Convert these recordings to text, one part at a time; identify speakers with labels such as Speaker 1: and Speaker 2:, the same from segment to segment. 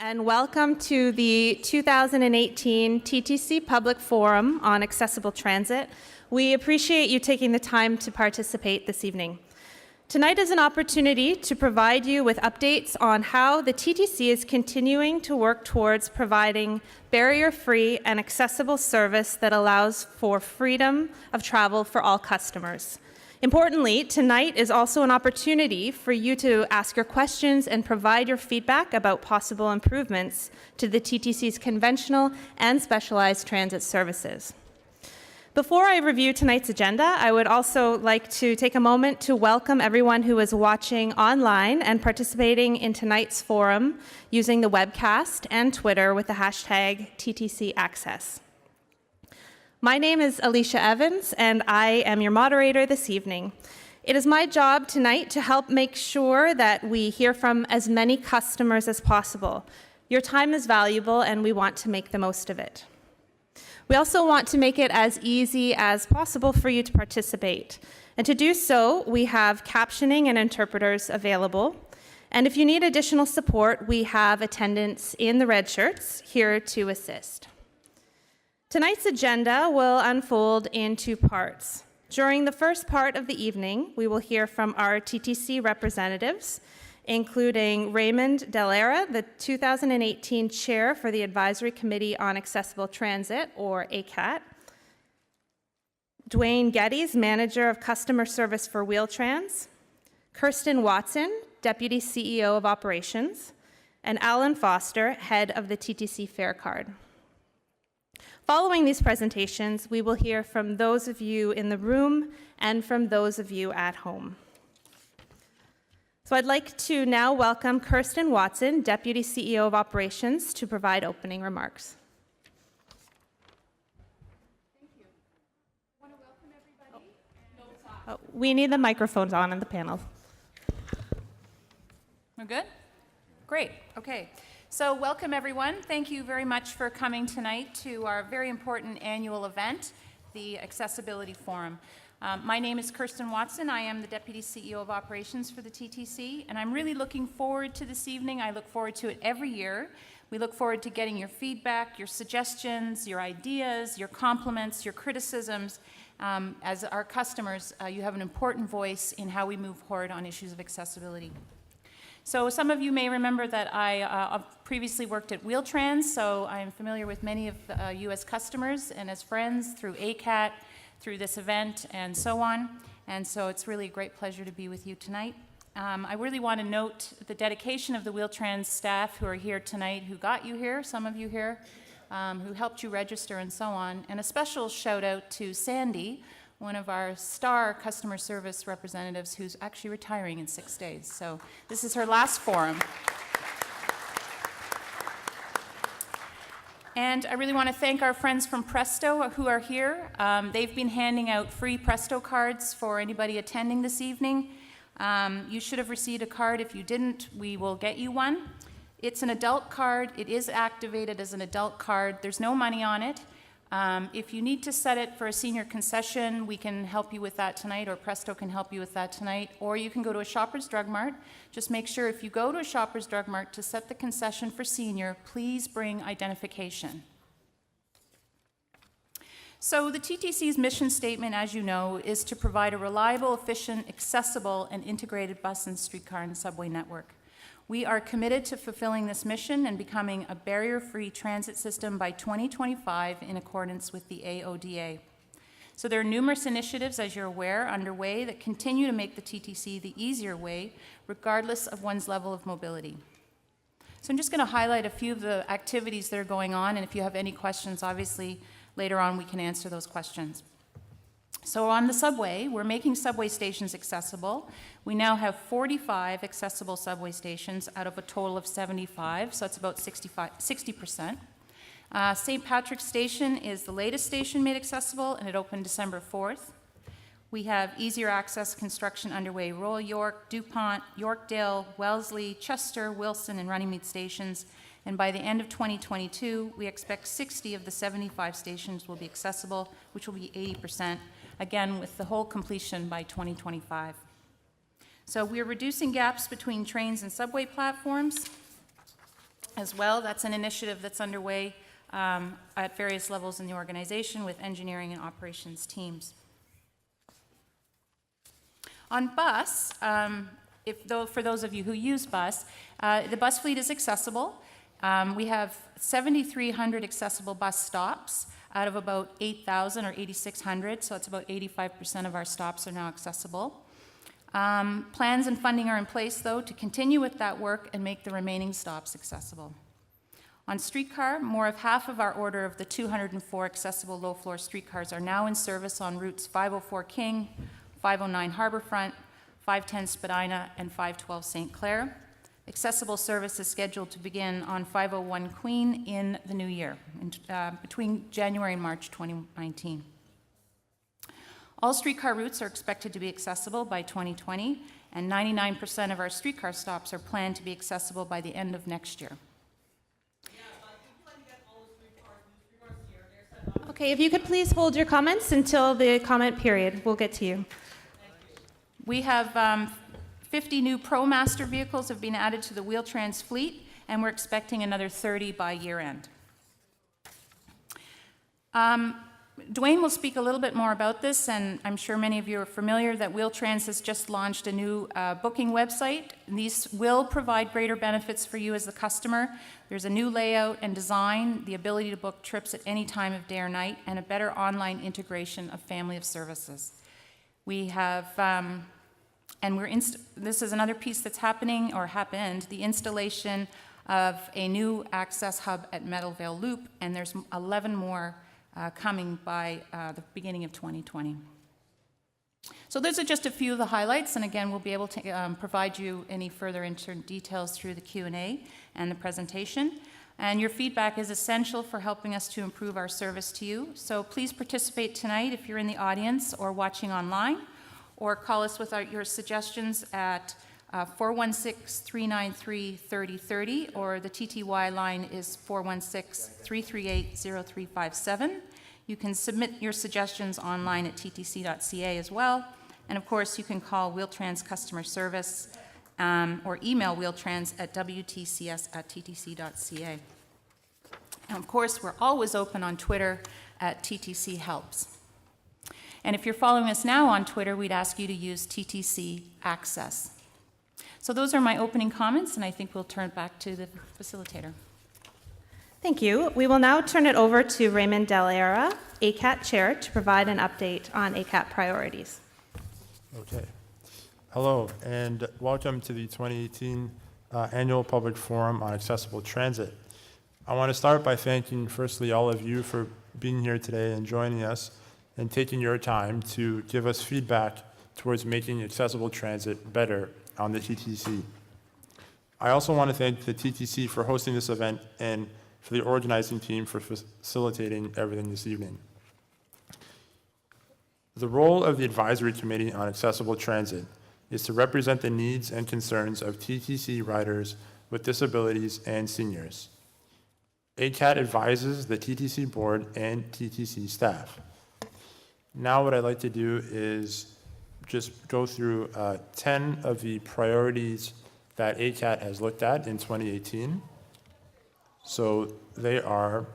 Speaker 1: and welcome to the 2018 TTC Public Forum on Accessible Transit. We appreciate you taking the time to participate this evening. Tonight is an opportunity to provide you with updates on how the TTC is continuing to work towards providing barrier-free and accessible service that allows for freedom of travel for all customers. Importantly, tonight is also an opportunity for you to ask your questions and provide your feedback about possible improvements to the TTC's conventional and specialized transit services. Before I review tonight's agenda, I would also like to take a moment to welcome everyone who is watching online and participating in tonight's forum using the webcast and Twitter with the hashtag TTCAccess. My name is Alicia Evans, and I am your moderator this evening. It is my job tonight to help make sure that we hear from as many customers as possible. Your time is valuable, and we want to make the most of it. We also want to make it as easy as possible for you to participate. And to do so, we have captioning and interpreters available. And if you need additional support, we have attendants in the red shirts here to assist. Tonight's agenda will unfold in two parts. During the first part of the evening, we will hear from our TTC representatives, including Raymond Dellera, the 2018 Chair for the Advisory Committee on Accessible Transit, or ACAT, Dwayne Geddes, Manager of Customer Service for Wheel-Trans, Kirsten Watson, Deputy CEO of Operations, and Alan Foster, Head of the TTC Fare Card. Following these presentations, we will hear from those of you in the room and from those of you at home. So I'd like to now welcome Kirsten Watson, Deputy CEO of Operations, to provide opening remarks.
Speaker 2: Thank you. I want to welcome everybody.
Speaker 1: We need the microphones on in the panel.
Speaker 2: We're good? Great. Okay. So welcome, everyone. Thank you very much for coming tonight to our very important annual event, the Accessibility Forum. My name is Kirsten Watson. I am the Deputy CEO of Operations for the TTC, and I'm really looking forward to this evening. I look forward to it every year. We look forward to getting your feedback, your suggestions, your ideas, your compliments, your criticisms. As our customers, you have an important voice in how we move forward on issues of accessibility. So some of you may remember that I previously worked at Wheel-Trans, so I am familiar with many of the U.S. customers and as friends through ACAT, through this event, and so on. And so it's really a great pleasure to be with you tonight. I really want to note the dedication of the Wheel-Trans staff who are here tonight, who got you here, some of you here, who helped you register and so on. And a special shout out to Sandy, one of our star customer service representatives who's actually retiring in 6 days. So this is her last forum. And I really want to thank our friends from Presto who are here. They've been handing out free Presto cards for anybody attending this evening. You should have received a card. If you didn't, we will get you one. It's an adult card. It is activated as an adult card. There's no money on it. If you need to set it for a senior concession, we can help you with that tonight, or Presto can help you with that tonight, or you can go to a Shoppers Drug Mart. Just make sure if you go to a Shoppers Drug Mart to set the concession for senior, please bring identification. So the TTC's mission statement, as you know, is to provide a reliable, efficient, accessible, and integrated bus and streetcar and subway network. We are committed to fulfilling this mission and becoming a barrier-free transit system by 2025 in accordance with the AODA. So there are numerous initiatives, as you're aware, underway that continue to make the TTC the easier way, regardless of one's level of mobility. So I'm just going to highlight a few of the activities that are going on, and if you have any questions, obviously, later on we can answer those questions. So on the subway, we're making subway stations accessible. We now have 45 accessible subway stations out of a total of 75, so that's about 60%. St. Patrick's Station is the latest station made accessible, and it opened December 4th. We have easier access construction underway, Royal York, DuPont, Yorkdale, Wellesley, Chester, Wilson, and Runnymede stations. And by the end of 2022, we expect 60 of the 75 stations will be accessible, which will be 80%. Again, with the whole completion by 2025. So we're reducing gaps between trains and subway platforms. as well. That's an initiative that's underway at various levels in the organization with engineering and operations teams. On bus, for those of you who use bus, the bus fleet is accessible. We have 7,300 accessible bus stops out of about 8,000 or 8,600, so it's about 85% of our stops are now accessible. Plans and funding are in place, though, to continue with that work and make the remaining stops accessible. On streetcar, more of half of our order of the 204 accessible low-floor streetcars are now in service on routes 504 King, 509 Harbourfront, 510 Spadina, and 512 St. Clair. Accessible service is scheduled to begin on 501 Queen in the new year, between January and March 2019. All streetcar routes are expected to be accessible by 2020, and 99% of our streetcar stops are planned to be accessible by the end of next year.
Speaker 1: Okay, if you could please hold your comments until the comment period. We'll get to you.
Speaker 2: We have 50 new ProMaster vehicles have been added to the Wheel-Trans fleet, and we're expecting another 30 by year-end. Dwayne will speak a little bit more about this, and I'm sure many of you are familiar that Wheel-Trans has just launched a new booking website. These will provide greater benefits for you as the customer. There's a new layout and design, the ability to book trips at any time of day or night, and a better online integration of family of services. We have, this is another piece that's happening, or happened, the installation of a new access hub at Meadowvale Loop, and there's 11 more coming by the beginning of 2020. So those are just a few of the highlights, and again, we'll be able to provide you any further details through the Q&A and the presentation. And your feedback is essential for helping us to improve our service to you. So please participate tonight if you're in the audience or watching online, or call us with your suggestions at 416-393-3030, or the TTY line is 416-338-0357. You can submit your suggestions online at ttc.ca as well. And of course, you can call Wheel-Trans customer service or email Wheel-Trans at wtcs@ttc.ca. And of course, we're always open on Twitter at TTC Helps. And if you're following us now on Twitter, we'd ask you to use TTC Access. So those are my opening comments, and I think we'll turn it back to the facilitator.
Speaker 1: Thank you. We will now turn it over to Raymond Dell'Era, ACAT Chair, to provide an update on ACAT priorities.
Speaker 3: Okay. Hello, and welcome to the 2018 Annual Public Forum on Accessible Transit. I want to start by thanking, firstly, all of you for being here today and joining us and taking your time to give us feedback towards making accessible transit better on the TTC. I also want to thank the TTC for hosting this event and for the organizing team for facilitating everything this evening. The role of the Advisory Committee on Accessible Transit is to represent the needs and concerns of TTC riders with disabilities and seniors. ACAT advises the TTC board and TTC staff. Now what I'd like to do is just go through 10 of the priorities that ACAT has looked at in 2018. So they are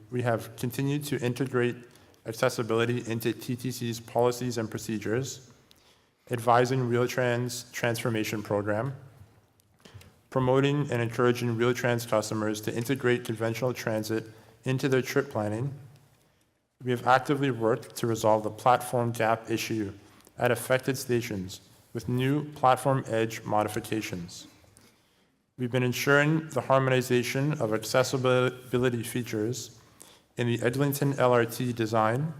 Speaker 3: we have continued to integrate accessibility into TTC's policies and procedures, advising Wheel-Trans transformation program, promoting and encouraging Wheel-Trans customers to integrate conventional transit into their trip planning. We have actively worked to resolve the platform gap issue at affected stations with new platform edge modifications. We've been ensuring the harmonization of accessibility features in the Eglinton LRT design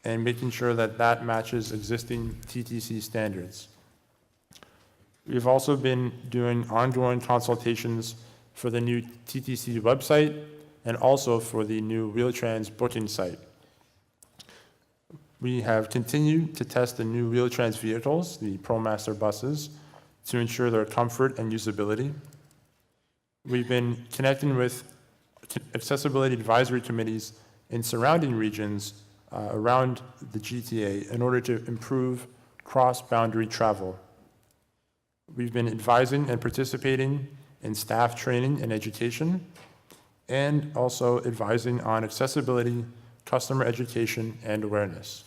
Speaker 3: and making sure that that matches existing TTC standards. We've also been doing ongoing consultations for the new TTC website and also for the new Wheel-Trans booking site. We have continued to test the new Wheel-Trans vehicles, the ProMaster buses, to ensure their comfort and usability. We've been connecting with accessibility advisory committees in surrounding regions around the GTA in order to improve cross-boundary travel. We've been advising and participating in staff training and education, and also advising on accessibility, customer education, and awareness.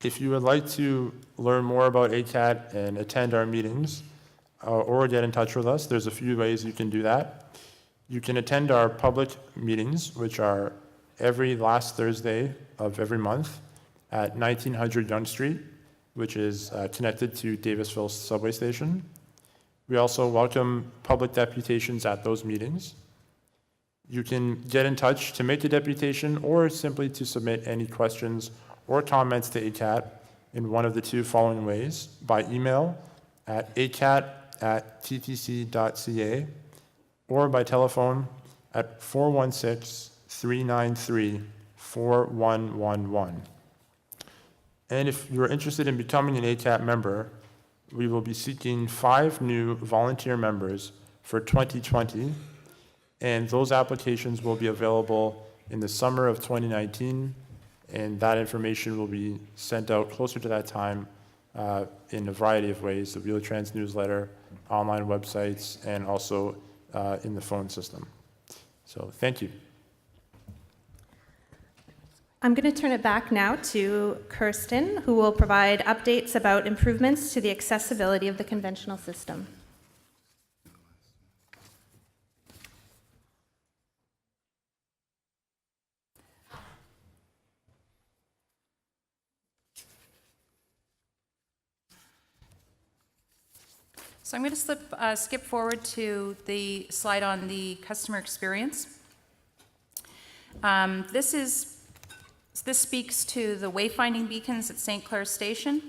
Speaker 3: If you would like to learn more about ACAT and attend our meetings or get in touch with us, there's a few ways you can do that. You can attend our public meetings, which are every last Thursday of every month at 1900 Yonge Street, which is connected to Davisville subway station. We also welcome public deputations at those meetings. You can get in touch to make a deputation or simply to submit any questions or comments to ACAT in one of the two following ways: by email at acat@ttc.ca or by telephone at 416-393-4111. And if you're interested in becoming an ACAT member, we will be seeking 5 new volunteer members for 2020, and those applications will be available in the summer of 2019, and that information will be sent out closer to that time in a variety of ways: the Wheeltrans newsletter, online websites, and also in the phone system. So thank you.
Speaker 1: I'm going to turn it back now to Kirsten, who will provide updates about improvements to the accessibility of the conventional system.
Speaker 2: So I'm going to skip forward to the slide on the customer experience. This speaks to the wayfinding beacons at St. Clair Station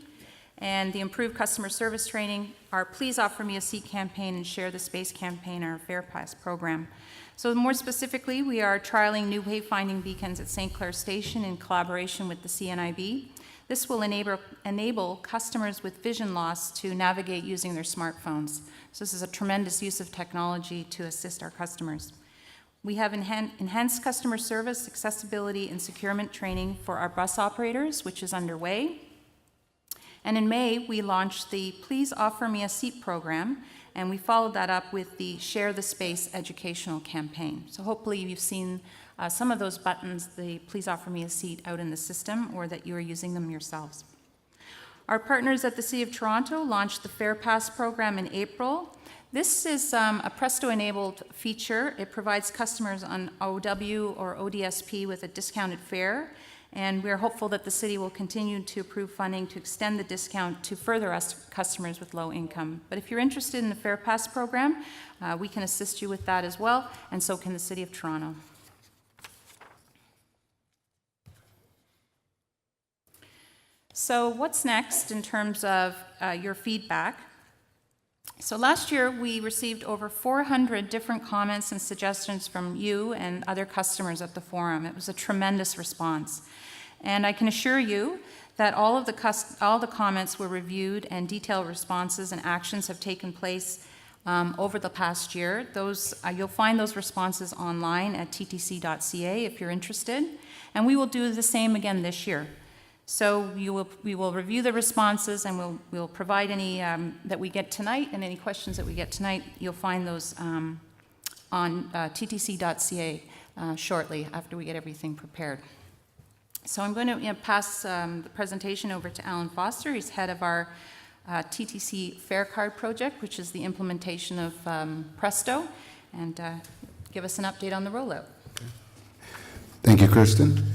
Speaker 2: and the improved customer service training, our Please Offer Me a Seat campaign, and Share the Space campaign, our Fair Pass program. So more specifically, we are trialing new wayfinding beacons at St. Clair Station in collaboration with the CNIB. This will enable customers with vision loss to navigate using their smartphones. So this is a tremendous use of technology to assist our customers. We have enhanced customer service, accessibility, and securement training for our bus operators, which is underway. And in May, we launched the Please Offer Me a Seat program, and we followed that up with the Share the Space educational campaign. So hopefully you've seen some of those buttons, the Please Offer Me a Seat, out in the system, or that you are using them yourselves. Our partners at the City of Toronto launched the Fair Pass program in April. This is a Presto-enabled feature. It provides customers on OW or ODSP with a discounted fare, and we're hopeful that the city will continue to approve funding to extend the discount to further customers with low income. But if you're interested in the Fair Pass program, we can assist you with that as well, and so can the City of Toronto. So what's next in terms of your feedback? So last year, we received over 400 different comments and suggestions from you and other customers at the forum. It was a tremendous response. And I can assure you that all the comments were reviewed, and detailed responses and actions have taken place over the past year. You'll find those responses online at ttc.ca if you're interested. And we will do the same again this year. So we will review the responses, and we'll provide any that we get tonight, and any questions that we get tonight. You'll find those on ttc.ca shortly after we get everything prepared. So I'm going to pass the presentation over to Alan Foster. He's head of our TTC Fare Card project, which is the implementation of Presto, and give us an update on the rollout.
Speaker 4: Thank you, Kirsten.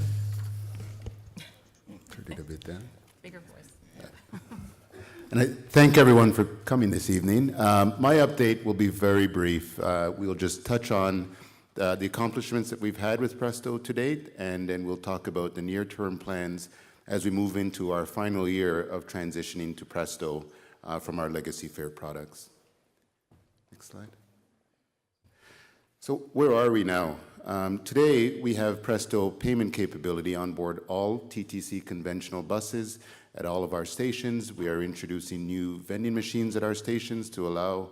Speaker 4: It a bit down.
Speaker 2: Bigger voice.
Speaker 4: And I thank everyone for coming this evening. My update will be very brief. We'll just touch on the accomplishments that we've had with Presto to date, and then we'll talk about the near-term plans as we move into our final year of transitioning to Presto from our legacy fare products. Next slide. So where are we now? Today, we have Presto payment capability on board all TTC conventional buses at all of our stations. We are introducing new vending machines at our stations to allow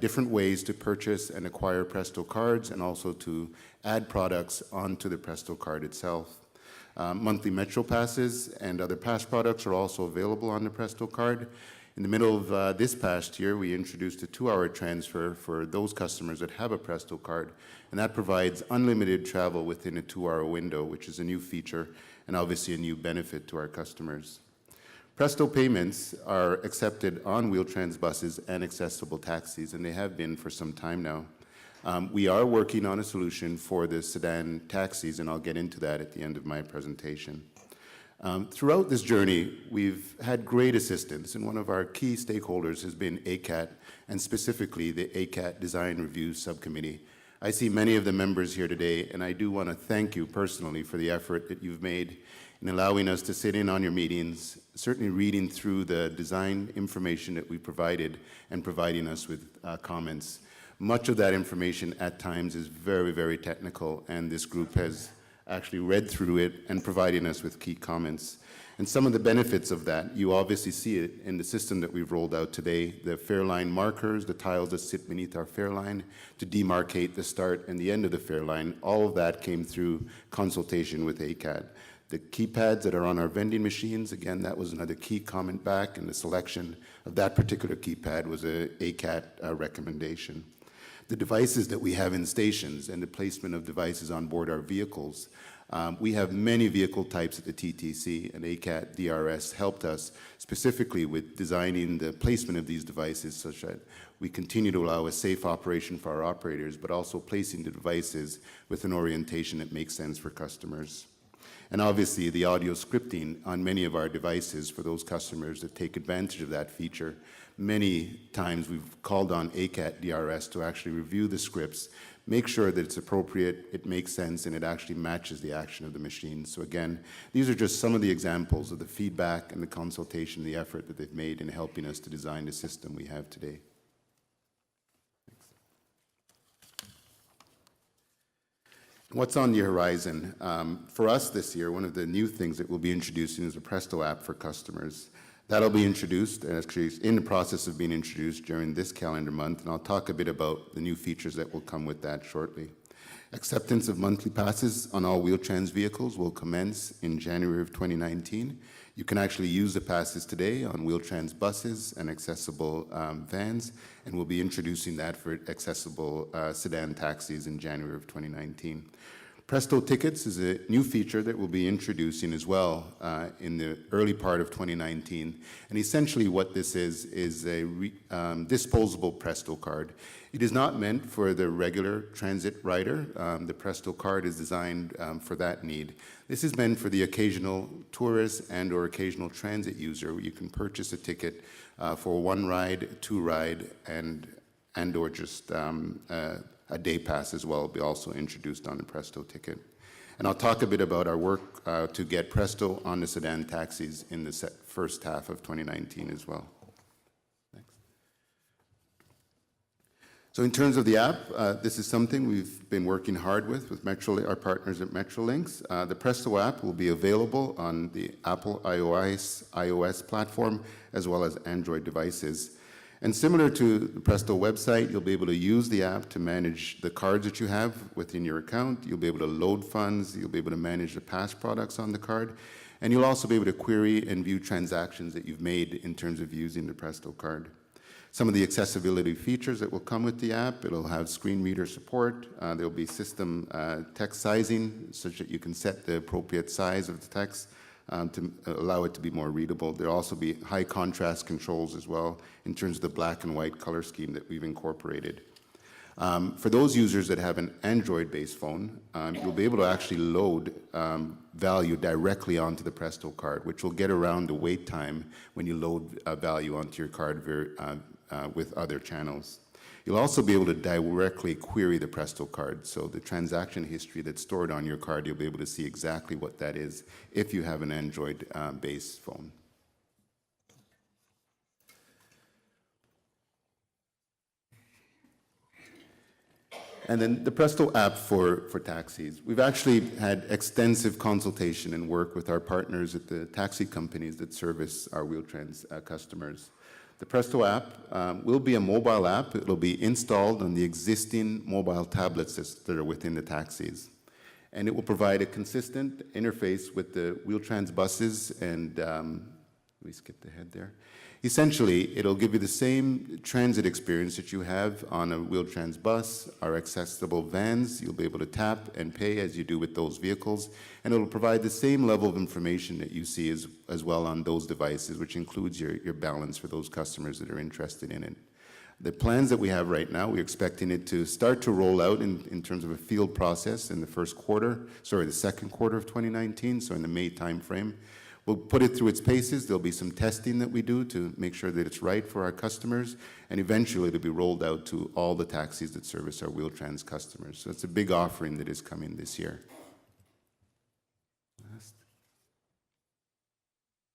Speaker 4: different ways to purchase and acquire Presto cards, and also to add products onto the Presto card itself. Monthly Metro passes and other pass products are also available on the Presto card. In the middle of this past year, we introduced a 2-hour transfer for those customers that have a Presto card, and that provides unlimited travel within a 2-hour window, which is a new feature and obviously a new benefit to our customers. Presto payments are accepted on Wheel-Trans buses and accessible taxis, and they have been for some time now. We are working on a solution for the sedan taxis, and I'll get into that at the end of my presentation. Throughout this journey, we've had great assistance, and one of our key stakeholders has been ACAT, and specifically the ACAT Design Review Subcommittee. I see many of the members here today, and I do want to thank you personally for the effort that you've made in allowing us to sit in on your meetings, certainly reading through the design information that we provided and providing us with comments. Much of that information at times is very, very technical, and this group has actually read through it and providing us with key comments. And some of the benefits of that, you obviously see it in the system that we've rolled out today, the fair line markers, the tiles that sit beneath our fair line to demarcate the start and the end of the fair line. All of that came through consultation with ACAT. The keypads that are on our vending machines, again, that was another key comment back, and the selection of that particular keypad was a ACAT recommendation. The devices that we have in stations and the placement of devices on board our vehicles. We have many vehicle types at the TTC, and ACAT DRS helped us specifically with designing the placement of these devices such that we continue to allow a safe operation for our operators, but also placing the devices with an orientation that makes sense for customers. And obviously the audio scripting on many of our devices for those customers that take advantage of that feature. Many times we've called on ACAT DRS to actually review the scripts, make sure that it's appropriate, it makes sense, and it actually matches the action of the machine. So again, these are just some of the examples of the feedback and the consultation, the effort that they've made in helping us to design the system we have today. What's on the horizon? For us this year, one of the new things that we'll be introducing is a Presto app for customers. That'll be introduced, and actually in the process of being introduced during this calendar month, and I'll talk a bit about the new features that will come with that shortly. Acceptance of monthly passes on all Wheel-Trans vehicles will commence in January of 2019. You can actually use the passes today on Wheel-Trans buses and accessible vans, and we'll be introducing that for accessible sedan taxis in January of 2019. Presto Tickets is a new feature that we'll be introducing as well in the early part of 2019. And essentially what this is a disposable Presto card. It is not meant for the regular transit rider. The Presto card is designed for that need. This is meant for the occasional tourist and or occasional transit user. You can purchase a ticket for 1 ride, 2 ride, and or just a day pass as well will be also introduced on the Presto ticket. And I'll talk a bit about our work to get Presto on the sedan taxis in the first half of 2019 as well. Next. So in terms of the app, this is something we've been working hard with our partners at Metrolinx. The Presto app will be available on the Apple iOS platform as well as Android devices. And similar to the Presto website, you'll be able to use the app to manage the cards that you have within your account. You'll be able to load funds. You'll be able to manage the past products on the card. And you'll also be able to query and view transactions that you've made in terms of using the Presto card. Some of the accessibility features that will come with the app, it'll have screen reader support. There'll be system text sizing such that you can set the appropriate size of the text to allow it to be more readable. There'll also be high contrast controls as well in terms of the black and white color scheme that we've incorporated. For those users that have an Android-based phone, you'll be able to actually load value directly onto the Presto card, which will get around the wait time when you load value onto your card with other channels. You'll also be able to directly query the Presto card. So the transaction history that's stored on your card, you'll be able to see exactly what that is if you have an Android-based phone. And then the Presto app for taxis. We've actually had extensive consultation and work with our partners at the taxi companies that service our Wheel-Trans customers. The Presto app will be a mobile app. It will be installed on the existing mobile tablets that are within the taxis. And it will provide a consistent interface with the Wheel-Trans buses and We skipped ahead there. Essentially, it'll give you the same transit experience that you have on a Wheel-Trans bus, our accessible vans. You'll be able to tap and pay as you do with those vehicles, and it'll provide the same level of information that you see as well on those devices, which includes your balance for those customers that are interested in it. The plans that we have right now, we're expecting it to start to roll out in terms of a field process in the second quarter of 2019, so in the May timeframe. We'll put it through its paces. There'll be some testing that we do to make sure that it's right for our customers, and eventually it'll be rolled out to all the taxis that service our Wheel-Trans customers. So it's a big offering that is coming this year.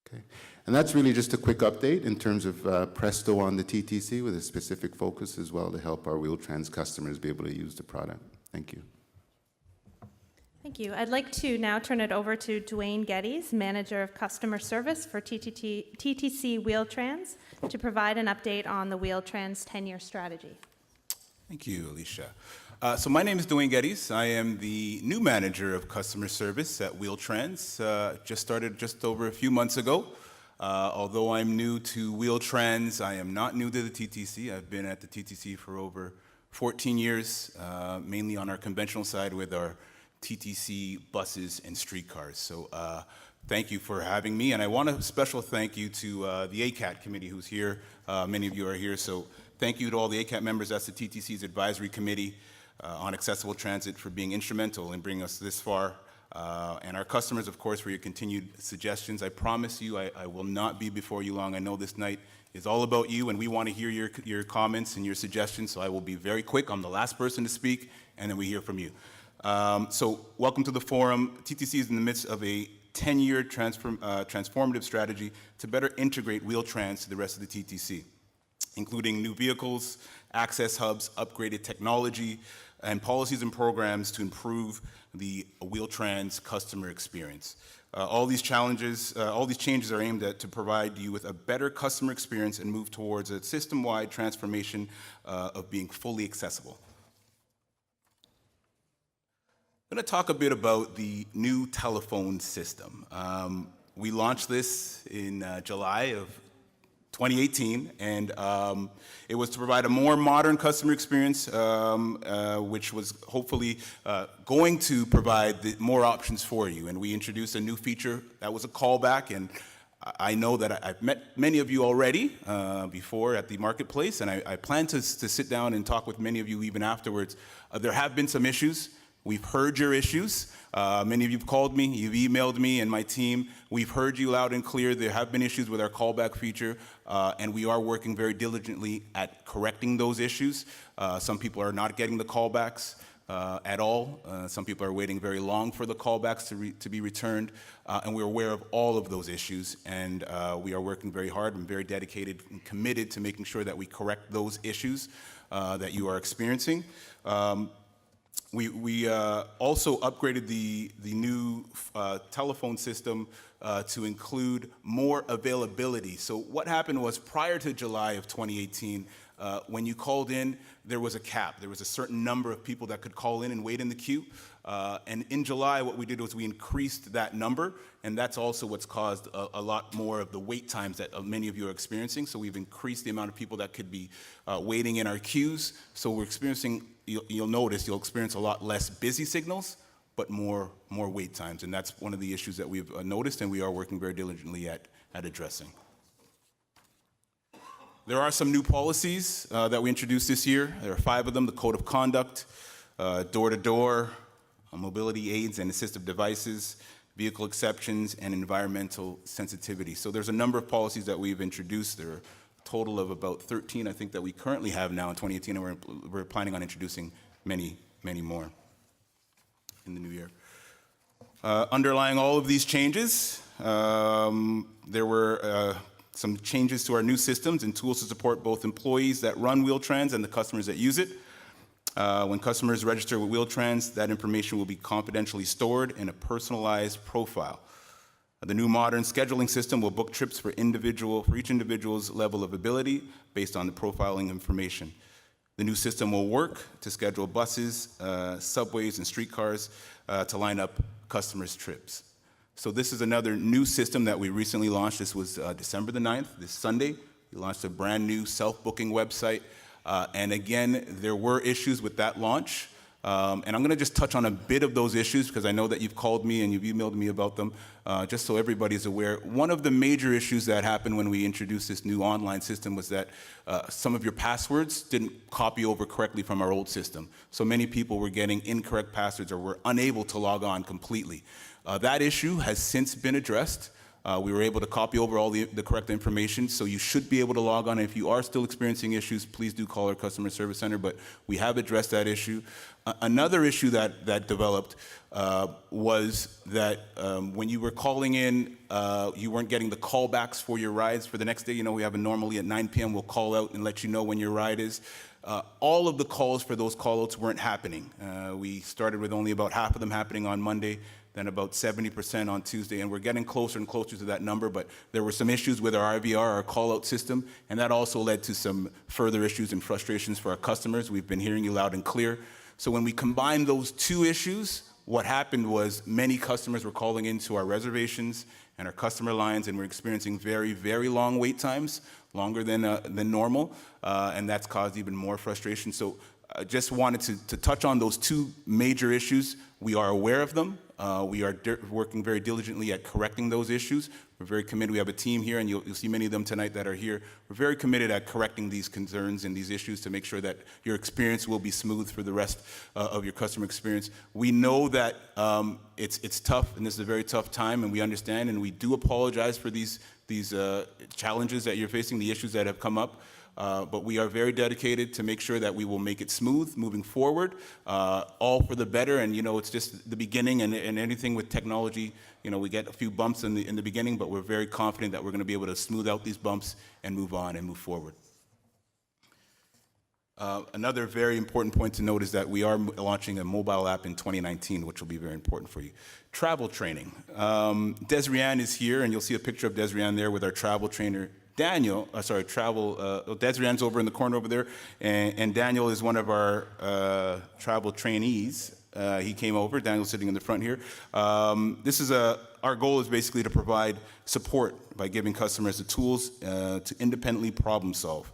Speaker 4: Okay. And that's really just a quick update in terms of Presto on the TTC, with a specific focus as well to help our Wheel-Trans customers be able to use the product. Thank you.
Speaker 1: Thank you. I'd like to now turn it over to Dwayne Geddes, Manager of Customer Service for TTC Wheel-Trans, to provide an update on the Wheel-Trans 10-year strategy.
Speaker 5: Thank you, Alicia. So my name is Dwayne Geddes. I am the new Manager of Customer Service at Wheel-Trans. Just started just over a few months ago. Although I'm new to Wheel-Trans, I am not new to the TTC. I've been at the TTC for over 14 years, mainly on our conventional side with our TTC buses and streetcars. So thank you for having me. And I want a special thank you to the ACAT committee who's here. Many of you are here. So thank you to all the ACAT members. That's the TTC's advisory committee on accessible transit for being instrumental in bringing us this far. And our customers, of course, for your continued suggestions. I promise you I will not be before you long. I know this night is all about you, and we want to hear your comments and your suggestions, so I will be very quick. I'm the last person to speak, and then we hear from you. So welcome to the forum. TTC is in the midst of a 10-year transformative strategy to better integrate Wheel-Trans to the rest of the TTC, including new vehicles, access hubs, upgraded technology, and policies and programs to improve the Wheel-Trans customer experience. All these changes are aimed at to provide you with a better customer experience and move towards a system-wide transformation of being fully accessible. I'm going to talk a bit about the new telephone system. We launched this in July of 2018, and it was to provide a more modern customer experience, which was hopefully going to provide more options for you. And we introduced a new feature that was a callback, and I know that I've met many of you already before at the marketplace, and I plan to sit down and talk with many of you even afterwards. There have been some issues. We've heard your issues. Many of you have called me, you've emailed me and my team. We've heard you loud and clear. There have been issues with our callback feature, and we are working very diligently at correcting those issues. Some people are not getting the callbacks at all. Some people are waiting very long for the callbacks to be returned, and we're aware of all of those issues, and we are working very hard and very dedicated and committed to making sure that we correct those issues that you are experiencing. We also upgraded the new telephone system to include more availability. So what happened was, prior to July of 2018, when you called in, there was a cap. There was a certain number of people that could call in and wait in the queue. And in July, what we did was we increased that number, and that's also what's caused a lot more of the wait times that many of you are experiencing. So we've increased the amount of people that could be waiting in our queues. So we're experiencing, you'll experience a lot less busy signals, but more wait times. And that's one of the issues that we've noticed, and we are working very diligently at addressing. There are some new policies that we introduced this year. There are 5 of them: the Code of Conduct, door-to-door, mobility aids and assistive devices, vehicle exceptions, and environmental sensitivity. So there's a number of policies that we've introduced. There are a total of about 13, I think, that we currently have now in 2018, and we're planning on introducing many, many more in the new year. Underlying all of these changes, there were some changes to our new systems and tools to support both employees that run Wheel-Trans and the customers that use it. When customers register with Wheel-Trans, that information will be confidentially stored in a personalized profile. The new modern scheduling system will book trips for each individual's level of ability based on the profiling information. The new system will work to schedule buses, subways, and streetcars to line up customers' trips. So this is another new system that we recently launched. This was December the 9th, this Sunday. We launched a brand new self-booking website. And again, there were issues with that launch. And I'm going to just touch on a bit of those issues because I know that you've called me and you've emailed me about them, just so everybody's aware. One of the major issues that happened when we introduced this new online system was that some of your passwords didn't copy over correctly from our old system. So many people were getting incorrect passwords or were unable to log on completely. That issue has since been addressed. We were able to copy over all the correct information, so you should be able to log on. If you are still experiencing issues, please do call our customer service center, but we have addressed that issue. Another issue that developed was that when you were calling in, you weren't getting the callbacks for your rides for the next day. You know, we have a normally at 9 p.m. we'll call out and let you know when your ride is. All of the calls for those call-outs weren't happening. We started with only about half of them happening on Monday, then about 70% on Tuesday, and we're getting closer and closer to that number, but there were some issues with our IVR, our call-out system, and that also led to some further issues and frustrations for our customers. We've been hearing you loud and clear. So when we combined those two issues, what happened was many customers were calling into our reservations and our customer lines, and we're experiencing very, very long wait times, longer than normal, and that's caused even more frustration. So I just wanted to touch on those two major issues. We are aware of them. We are working very diligently at correcting those issues. We're very committed. We have a team here, and you'll see many of them tonight that are here. We're very committed at correcting these concerns and these issues to make sure that your experience will be smooth for the rest of your customer experience. We know that it's tough, and this is a very tough time, and we understand, and we do apologize for these challenges that you're facing, the issues that have come up. But we are very dedicated to make sure that we will make it smooth moving forward, all for the better. And, you know, it's just the beginning, and anything with technology, you know, we get a few bumps in the beginning, but we're very confident that we're going to be able to smooth out these bumps and move on and move forward. Another very important point to note is that we are launching a mobile app in 2019, which will be very important for you. Travel training. Desrianne is here, and you'll see a picture of Desrianne there with our travel trainer, Daniel, Desrianne's over in the corner over there, and Daniel is one of our travel trainees. He came over, Daniel's sitting in the front here. Our goal is basically to provide support by giving customers the tools to independently problem solve.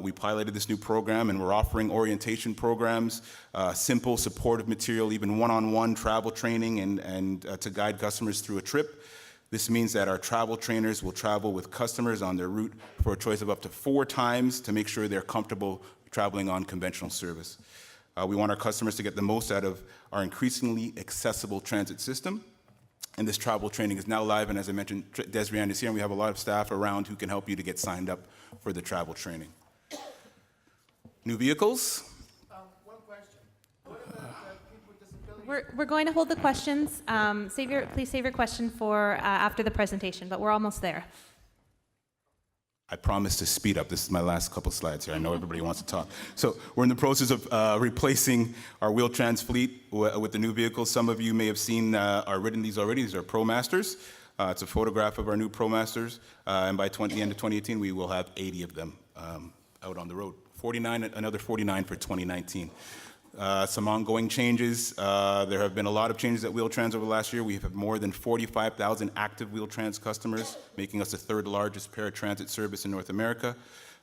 Speaker 5: We piloted this new program, and we're offering orientation programs, simple supportive material, even one-on-one travel training, and to guide customers through a trip. This means that our travel trainers will travel with customers on their route for a choice of up to 4 times to make sure they're comfortable traveling on conventional service. We want our customers to get the most out of our increasingly accessible transit system. And this travel training is now live, and as I mentioned, Desrianne is here, and we have a lot of staff around who can help you to get signed up for the travel training. New vehicles?
Speaker 6: One question. What about people with disabilities?
Speaker 1: We're going to hold the questions. Please save your question for after the presentation, but we're almost there.
Speaker 5: I promise to speed up. This is my last couple slides here. I know everybody wants to talk. So we're in the process of replacing our Wheel-Trans fleet with the new vehicles. Some of you may have seen or ridden these already. These are ProMasters. It's a photograph of our new ProMasters. And by the end of 2018, we will have 80 of them out on the road. Another 49 for 2019. Some ongoing changes. There have been a lot of changes at Wheel-Trans over the last year. We have more than 45,000 active Wheel-Trans customers, making us the 3rd largest paratransit service in North America.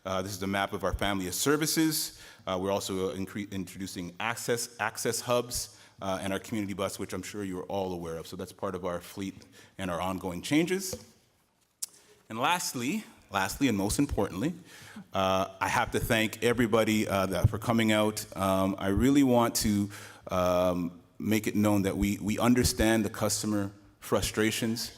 Speaker 5: This is a map of our family of services. We're also introducing access hubs and our community bus, which I'm sure you're all aware of. So that's part of our fleet and our ongoing changes. And lastly, and most importantly, I have to thank everybody for coming out. I really want to make it known that we understand the customer frustrations.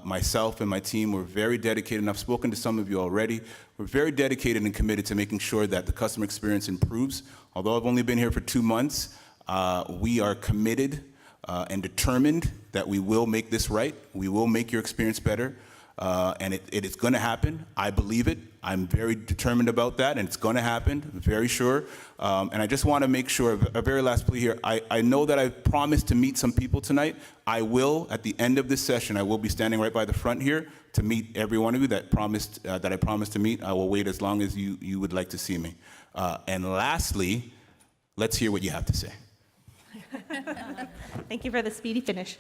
Speaker 5: Myself and my team were very dedicated, and I've spoken to some of you already. We're very dedicated and committed to making sure that the customer experience improves. Although I've only been here for 2 months, we are committed and determined that we will make this right. We will make your experience better. And it is going to happen. I believe it. I'm very determined about that, and it's going to happen, very sure. And I just want to make sure, a very last plea here, I know that I've promised to meet some people tonight. I will, at the end of this session, I will be standing right by the front here to meet every one of you that I promised to meet. I will wait as long as you would like to see me. And lastly, let's hear what you have to say.
Speaker 1: Thank you for the speedy finish.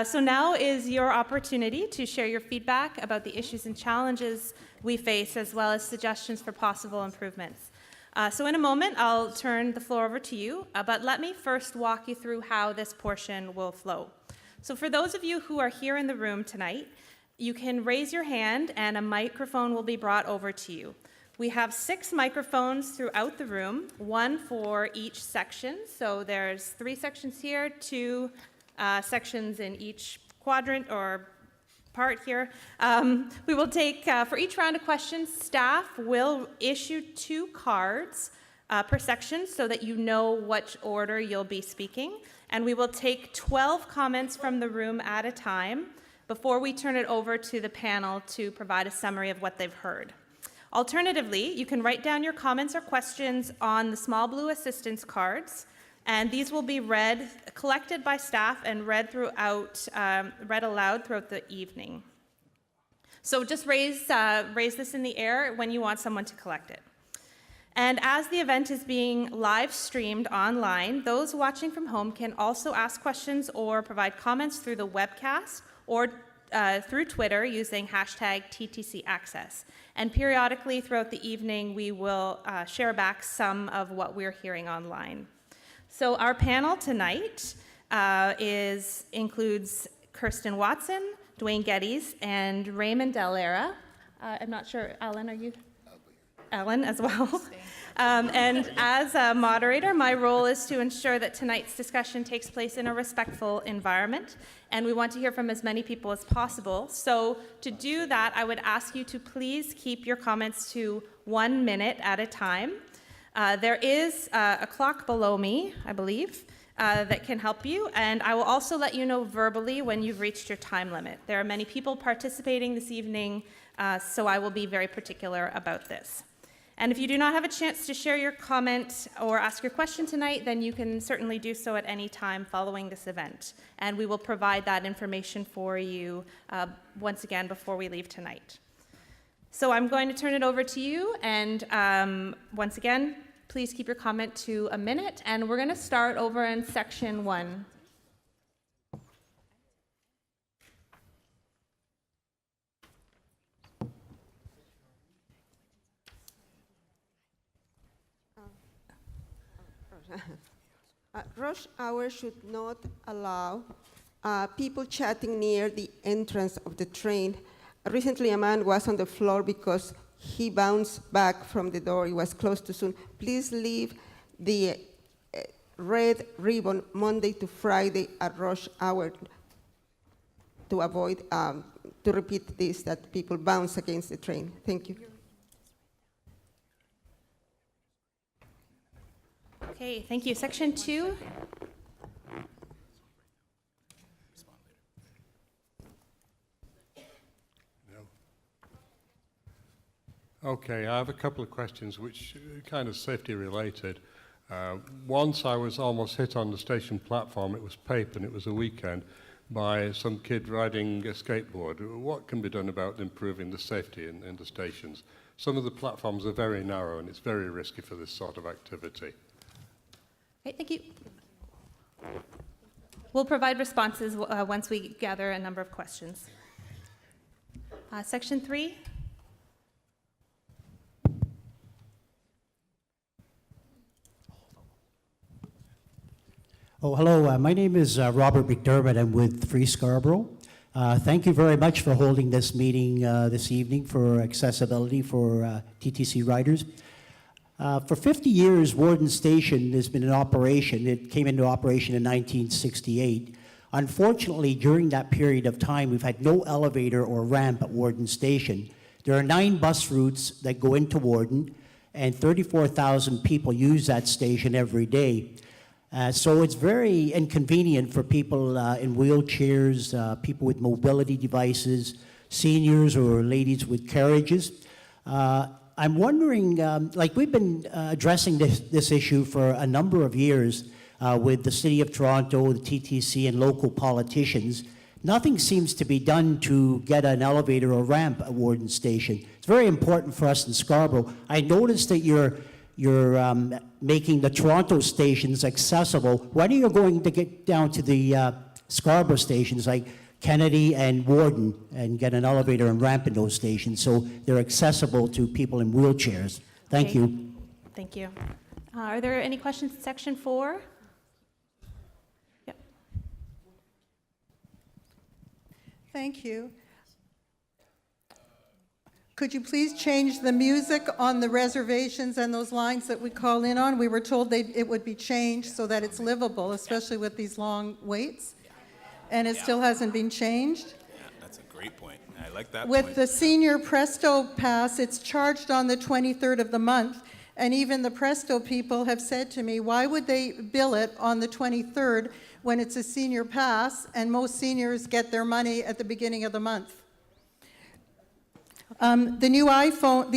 Speaker 1: So now is your opportunity to share your feedback about the issues and challenges we face, as well as suggestions for possible improvements. So in a moment, I'll turn the floor over to you, but let me first walk you through how this portion will flow. So for those of you who are here in the room tonight, you can raise your hand and a microphone will be brought over to you. We have 6 microphones throughout the room, 1 for each section. So there's 3 sections here, 2 sections in each quadrant or part here. We will take, for each round of questions, staff will issue 2 cards per section so that you know which order you'll be speaking. And we will take 12 comments from the room at a time before we turn it over to the panel to provide a summary of what they've heard. Alternatively, you can write down your comments or questions on the small blue assistance cards, and these will be collected by staff and read aloud throughout the evening. So just raise this in the air when you want someone to collect it. And as the event is being live streamed online, those watching from home can also ask questions or provide comments through the webcast or through Twitter using hashtag #TTCAccess. And periodically throughout the evening, we will share back some of what we're hearing online. So our panel tonight includes Kirsten Watson, Dwayne Geddes, and Raymond Dellera. I'm not sure, Alan, are you? Alan as well. And as a moderator, my role is to ensure that tonight's discussion takes place in a respectful environment, and we want to hear from as many people as possible. So to do that, I would ask you to please keep your comments to 1 minute at a time. There is a clock below me, I believe, that can help you, and I will also let you know verbally when you've reached your time limit. There are many people participating this evening, so I will be very particular about this. And if you do not have a chance to share your comment or ask your question tonight, then you can certainly do so at any time following this event. And we will provide that information for you once again before we leave tonight. So I'm going to turn it over to you, and once again, please keep your comment to 1 minute, and we're going to start over in section 1.
Speaker 7: Rush hour should not allow people chatting near the entrance of the train. Recently, a man was on the floor because he bounced back from the door. It was closed too soon. Please leave the red ribbon Monday to Friday at rush hour to avoid, to repeat this, that people bounce against the train. Thank you.
Speaker 1: Okay, thank you. Section 2.
Speaker 8: Okay, I have a couple of questions which are kind of safety related. Once I was almost hit on the station platform, it was Pape and it was a weekend, by some kid riding a skateboard. What can be done about improving the safety in the stations? Some of the platforms are very narrow and it's very risky for this sort of activity.
Speaker 1: Okay, thank you. We'll provide responses once we gather a number of questions. Section 3.
Speaker 9: Oh, hello. My name is Robert McDermott. I'm with Free Scarborough. Thank you very much for holding this meeting this evening for accessibility for TTC riders. For 50 years, Warden Station has been in operation. It came into operation in 1968. Unfortunately, during that period of time, we've had no elevator or ramp at Warden Station. There are 9 bus routes that go into Warden, and 34,000 people use that station every day. So it's very inconvenient for people in wheelchairs, people with mobility devices, seniors or ladies with carriages. I'm wondering, like we've been addressing this issue for a number of years with the City of Toronto, the TTC, and local politicians. Nothing seems to be done to get an elevator or ramp at Warden Station. It's very important for us in Scarborough. I noticed that your You're making the Toronto stations accessible. When are you going to get down to the Scarborough stations like Kennedy and Warden and get an elevator and ramp in those stations so they're accessible to people in wheelchairs? Thank
Speaker 1: Okay.
Speaker 9: you.
Speaker 1: Thank you. Are there any questions in section 4? Yep.
Speaker 10: Thank you. Could you please change the music on the reservations and those lines that we call in on? We were told it would be changed so that it's livable, especially with these long waits, and it still hasn't been changed.
Speaker 5: Yeah, that's a great point. I like that
Speaker 10: With
Speaker 5: point.
Speaker 10: the senior Presto pass, it's charged on the 23rd of the month, and even the Presto people have said to me, why would they bill it on the 23rd when it's a senior pass and most seniors get their money at the beginning of the month? The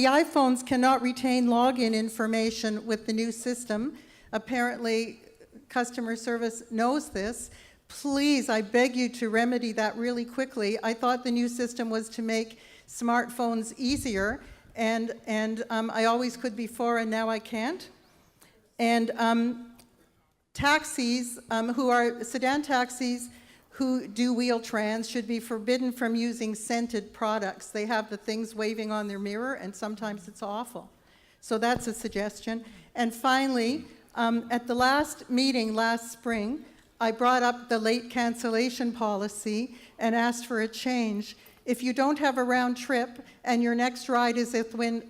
Speaker 10: iPhones cannot retain login information with the new system. Apparently, customer service knows this. Please, I beg you to remedy that really quickly. I thought the new system was to make smartphones easier, and I always could before, and now I can't. And taxis, who are sedan taxis, who do Wheel-Trans should be forbidden from using scented products. They have the things waving on their mirror, and sometimes it's awful. So that's a suggestion. And finally, at the last meeting last spring, I brought up the late cancellation policy and asked for a change. If you don't have a round trip and your next ride is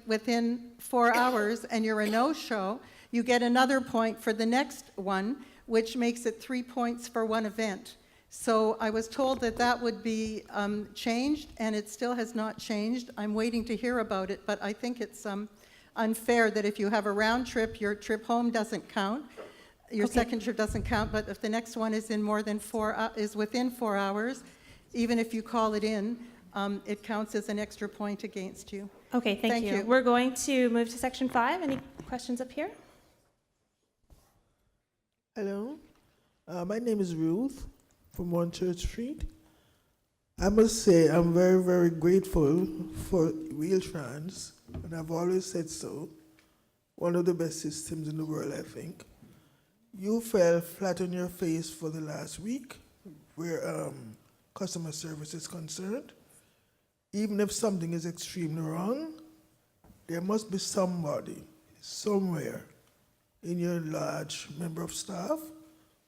Speaker 10: within 4 hours and you're a no-show, you get another point for the next one, which makes it 3 points for one event. So I was told that that would be changed, and it still has not changed. I'm waiting to hear about it, but I think it's unfair that if you have a round trip, your trip home doesn't count. Your second trip doesn't count, but if the next one is within 4 hours, even if you call it in, it counts as an extra point against you.
Speaker 1: Okay, thank you. We're going to move to section 5. Any questions up here?
Speaker 6: Hello, my name is Ruth from 1 Church Street. I must say I'm very, very grateful for Wheel-Trans, and I've always said so. One of the best systems in the world, I think. You fell flat on your face for the last week where customer service is concerned. Even if something is extremely wrong, there must be somebody, somewhere, in your large member of staff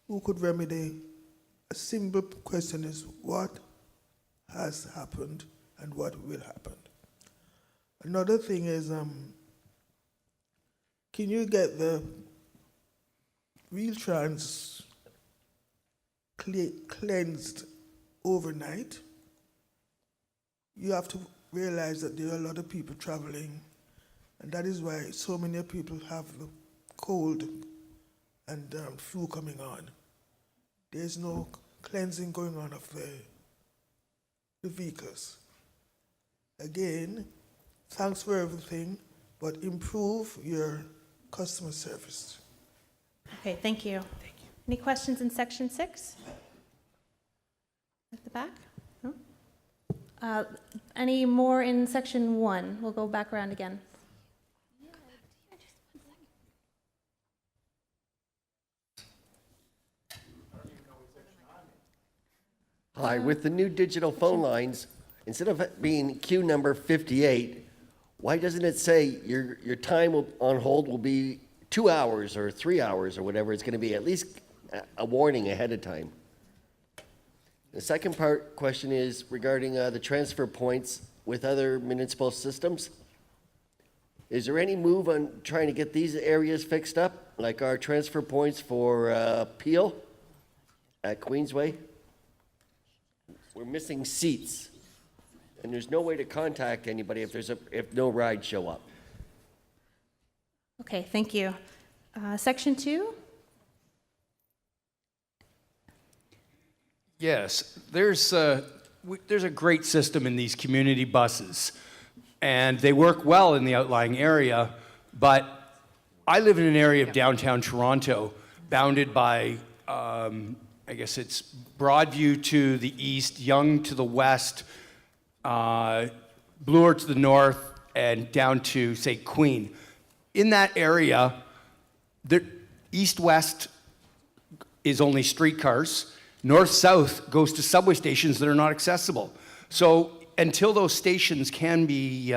Speaker 6: who could remedy. A simple question is, what has happened and what will happen? Another thing is, can you get the Wheel-Trans cleansed overnight? You have to realize that there are a lot of people traveling, and that is why so many people have the cold and flu coming on. There's no cleansing going on of the vehicles. Again, thanks for everything, but improve your customer service.
Speaker 1: Okay, thank you. Any questions in section 6? At the back? No? Any more in section 1? We'll go back around again.
Speaker 11: Hi, with the new digital phone lines, instead of it being queue number 58, why doesn't it say your time on hold will be 2 hours or 3 hours or whatever it's going to be? At least a warning ahead of time. The second question is regarding the transfer points with other municipal systems. Is there any move on trying to get these areas fixed up, like our transfer points for Peel at Queensway? We're missing seats, and there's no way to contact anybody if no rides show up.
Speaker 1: Okay, thank you. Section 2?
Speaker 12: Yes, there's a great system in these community buses, and they work well in the outlying area, but I live in an area of downtown Toronto bounded by, I guess it's Broadview to the east, Yonge to the west, Bloor to the north, and down to, say, Queen. in that area, the east-west is only streetcars. North-south goes to subway stations that are not accessible. So until those stations can be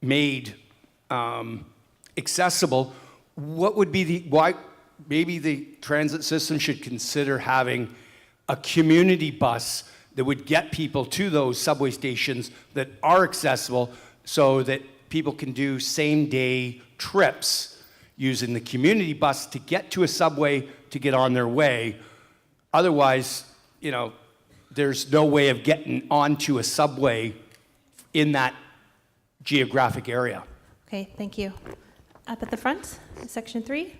Speaker 12: made accessible, what would be why maybe the transit system should consider having a community bus that would get people to those subway stations that are accessible so that people can do same-day trips using the community bus to get to a subway to get on their way. Otherwise, you know, there's no way of getting onto a subway in that geographic area.
Speaker 1: Okay, thank you. Up at the front, section 3.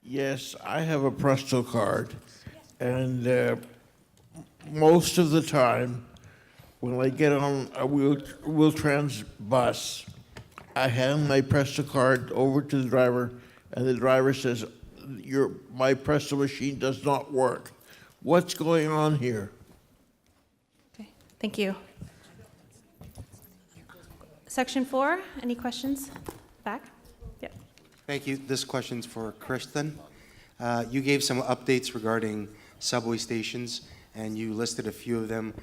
Speaker 13: Yes, I have a Presto card, and most of the time, when I get on a Wheel-Trans bus, I hand my Presto card over to the driver, and the driver says, my Presto machine does not work. What's going on here?
Speaker 1: Okay, thank you. Section 4, any questions? Back? Yep.
Speaker 14: Thank you. This question's for Kristen. You gave some updates regarding subway stations, and you listed a few of them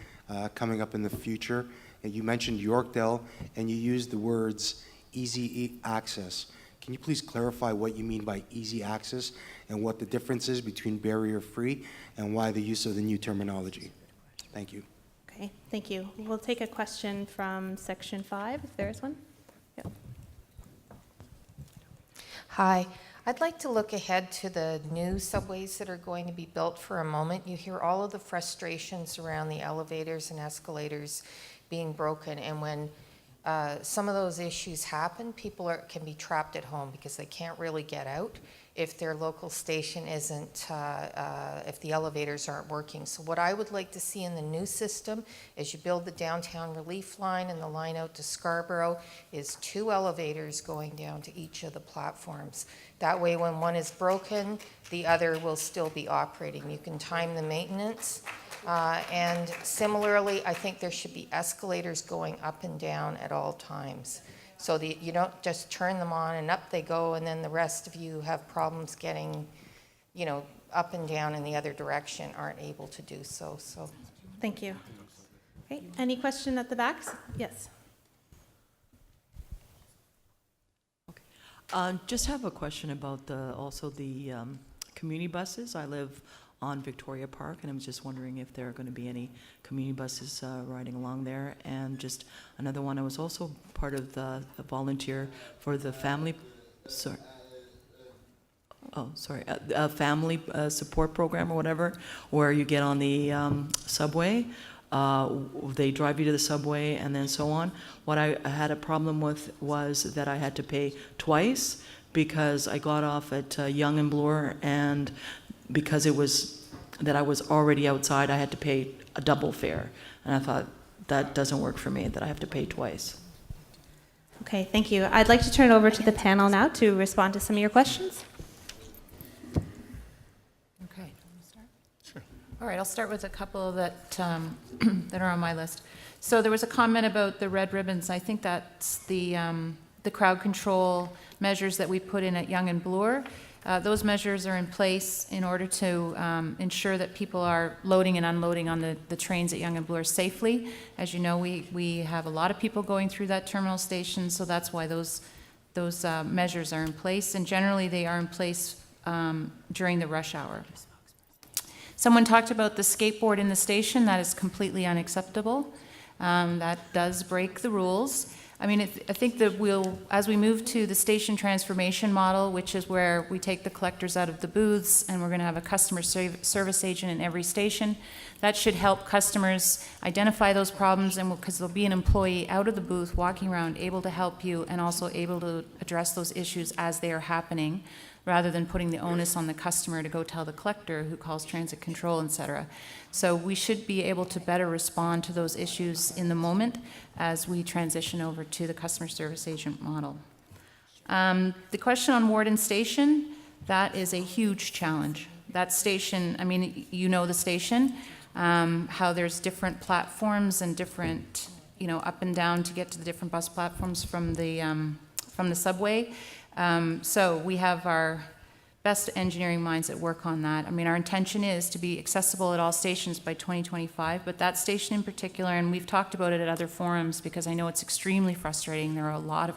Speaker 14: coming up in the future. And you mentioned Yorkdale, and you used the words easy access. Can you please clarify what you mean by easy access and what the difference is between barrier-free and why the use of the new terminology? Thank you.
Speaker 1: Okay, thank you. We'll take a question from section 5, if there is one. Yep.
Speaker 15: Hi. I'd like to look ahead to the new subways that are going to be built for a moment. You hear all of the frustrations around the elevators and escalators being broken, and when some of those issues happen, people can be trapped at home because they can't really get out if their local station isn't, if the elevators aren't working. So what I would like to see in the new system is you build the downtown relief line and the line out to Scarborough is 2 elevators going down to each of the platforms. That way when one is broken, the other will still be operating. You can time the maintenance. And similarly, I think there should be escalators going up and down at all times. So you don't just turn them on and up they go, and then the rest of you have problems getting, you know, up and down in the other direction, aren't able to do so. So,
Speaker 1: thank you. Okay, any question at the back? Yes.
Speaker 16: Just have a question about also the community buses. I live on Victoria Park, and I'm just wondering if there are going to be any community buses riding along there. And just another one, I was also part of the volunteer for the family, a family support program or whatever, where you get on the subway. They drive you to the subway and then so on. What I had a problem with was that I had to pay twice because I got off at Yonge and Bloor, and because it was that I was already outside, I had to pay a double fare. And I thought, that doesn't work for me, that I have to pay twice.
Speaker 1: Okay, thank you. I'd like to turn it over to the panel now to respond to some of your questions.
Speaker 2: Okay. Sure. All right, I'll start with a couple that, that are on my list. So there was a comment about the red ribbons. I think that's the crowd control measures that we put in at Yonge and Bloor. Those measures are in place in order to ensure that people are loading and unloading on the trains at Yonge and Bloor safely. As you know, we have a lot of people going through that terminal station, so that's why those measures are in place. And generally, they are in place during the rush hour. Someone talked about the skateboard in the station. That is completely unacceptable. That does break the rules. I mean, I think that as we move to the station transformation model, which is where we take the collectors out of the booths and we're going to have a customer service agent in every station, that should help customers identify those problems, and because there'll be an employee out of the booth walking around able to help you and also able to address those issues as they are happening, rather than putting the onus on the customer to go tell the collector who calls transit control, et cetera. So we should be able to better respond to those issues in the moment as we transition over to the customer service agent model. The question on Warden Station, that is a huge challenge. That station, I mean, you know the station, how there's different platforms and different up and down to get to the different bus platforms from the subway. So we have our best engineering minds at work on that. I mean, our intention is to be accessible at all stations by 2025, but that station in particular, and we've talked about it at other forums because I know it's extremely frustrating. There are a lot of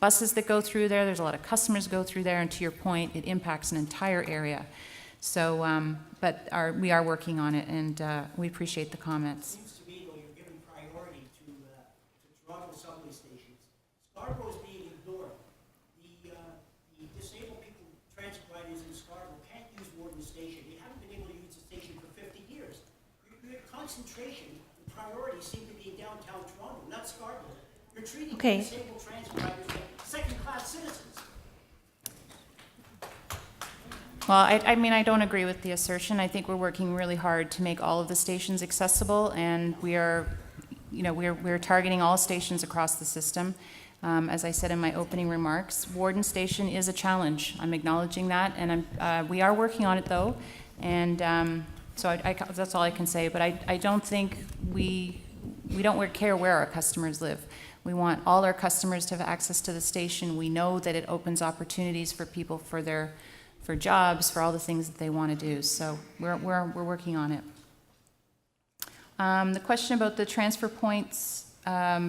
Speaker 2: buses that go through there, there's a lot of customers go through there, and to your point, it impacts an entire area. So, but we are working on it, and we appreciate the comments.
Speaker 17: Seems to me, though, you're giving priority to Toronto subway stations. Scarborough is being ignored. The disabled people, transit riders in Scarborough can't use Warden Station. They haven't been able to use the station for 50 years. Your concentration and priority seem to be in downtown Toronto, not Scarborough. You're treating disabled transit riders like second-class citizens.
Speaker 2: Well, I mean, I don't agree with the assertion. I think we're working really hard to make all of the stations accessible, and we are, we're targeting all stations across the system. As I said in my opening remarks, Warden Station is a challenge. I'm acknowledging that, and we are working on it, though. And so that's all I can say. But I don't think we don't care where our customers live. We want all our customers to have access to the station. We know that it opens opportunities for people for jobs, for all the things that they want to do. So we're working on it. The question about the transfer points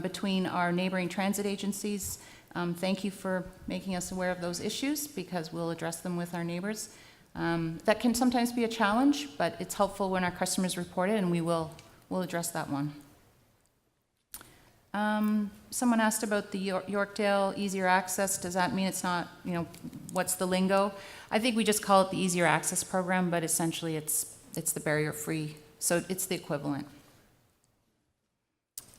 Speaker 2: between our neighboring transit agencies, thank you for making us aware of those issues because we'll address them with our neighbors. That can sometimes be a challenge, but it's helpful when our customers report it, and we'll address that one. Someone asked about the Yorkdale easier access. Does that mean it's not, what's the lingo? I think we just call it the easier access program, but essentially it's the barrier-free, so it's the equivalent.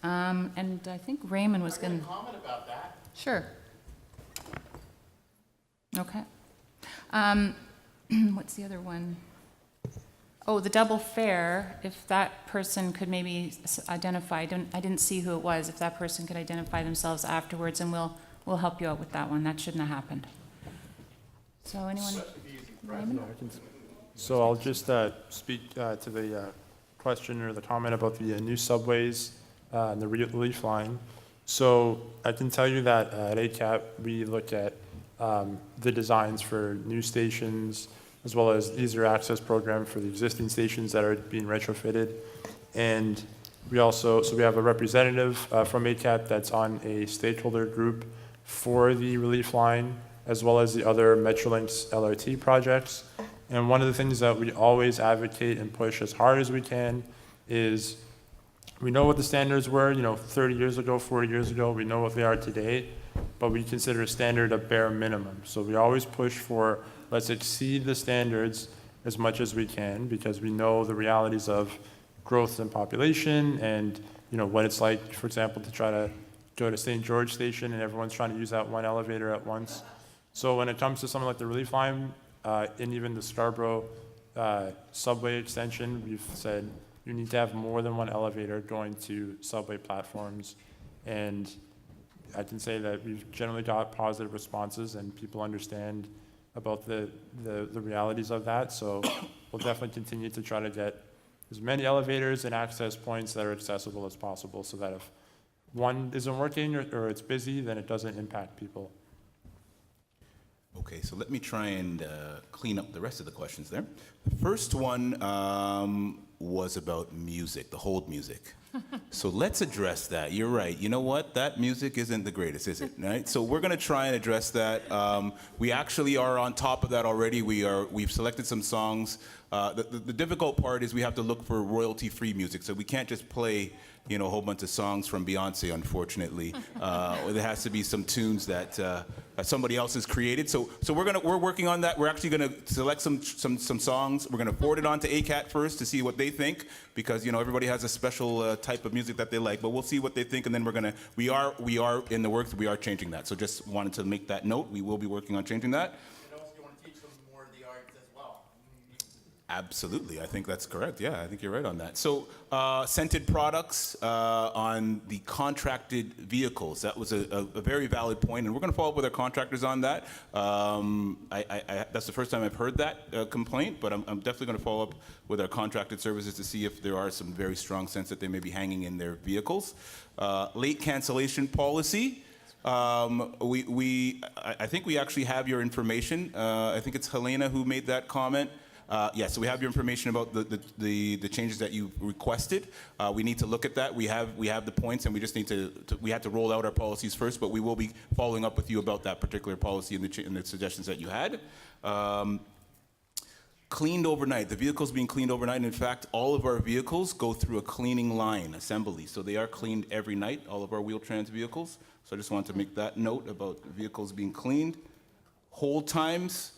Speaker 2: And I think Raymond was going to
Speaker 18: comment about that.
Speaker 2: Sure. Okay. What's the other one? Oh, the double fare, if that person could maybe identify, I didn't see who it was, if that person could identify themselves afterwards, and we'll help you out with that one. That shouldn't have happened. So anyone? Raymond?
Speaker 3: So I'll just speak to the question or the comment about the new subways and the relief line. So I can tell you that at ACAT, we look at the designs for new stations, as well as the easier access program for the existing stations that are being retrofitted. And we also, so we have a representative from ACAT that's on a stakeholder group for the relief line, as well as the other Metrolinx LRT projects. And one of the things that we always advocate and push as hard as we can is we know what the standards were, 30 years ago, 40 years ago, we know what they are today, but we consider a standard a bare minimum. So we always push for, let's exceed the standards as much as we can, because we know the realities of growth in population and what it's like, for example, to try to go to St. George Station and everyone's trying to use that one elevator at once. So when it comes to something like the relief line, and even the Scarborough subway extension, we've said you need to have more than one elevator going to subway platforms. And I can say that we've generally got positive responses and people understand about the realities of that. So we'll definitely continue to try to get as many elevators and access points that are accessible as possible, so that if one isn't working or it's busy, then it doesn't impact people.
Speaker 5: Okay, so let me try and clean up the rest of the questions there. The first one was about music, the hold music. So let's address that. You're right. You know what? That music isn't the greatest, is it? Right? So we're going to try and address that. We actually are on top of that already. We've selected some songs. The difficult part is we have to look for royalty-free music. So we can't just play, a whole bunch of songs from Beyonce, unfortunately. There has to be some tunes that somebody else has created. So we're working on that. We're actually gonna select some songs. We're gonna forward it on to ACAT first to see what they think, because everybody has a special type of music that they like. But we'll see what they think, and then we are in the works. We are changing that. So just wanted to make that note. We will be working on changing that. Absolutely, I think that's correct. Yeah, I think you're right on that. So, scented products on the contracted vehicles. That was a very valid point, and we're going to follow up with our contractors on that. That's the first time I've heard that complaint, but I'm definitely going to follow up with our contracted services to see if there are some very strong scents that they may be hanging in their vehicles. Late cancellation policy. I think we actually have your information. I think it's Helena who made that comment. Yeah, so we have your information about the changes that you requested. We need to look at that. We have the points, and we just need we had to roll out our policies first, but we will be following up with you about that particular policy and the suggestions that you had. Cleaned overnight. The vehicles being cleaned overnight. And in fact, all of our vehicles go through a cleaning line assembly. So they are cleaned every night, all of our Wheel-Trans vehicles. So I just wanted to make that note about vehicles being cleaned. Hold times.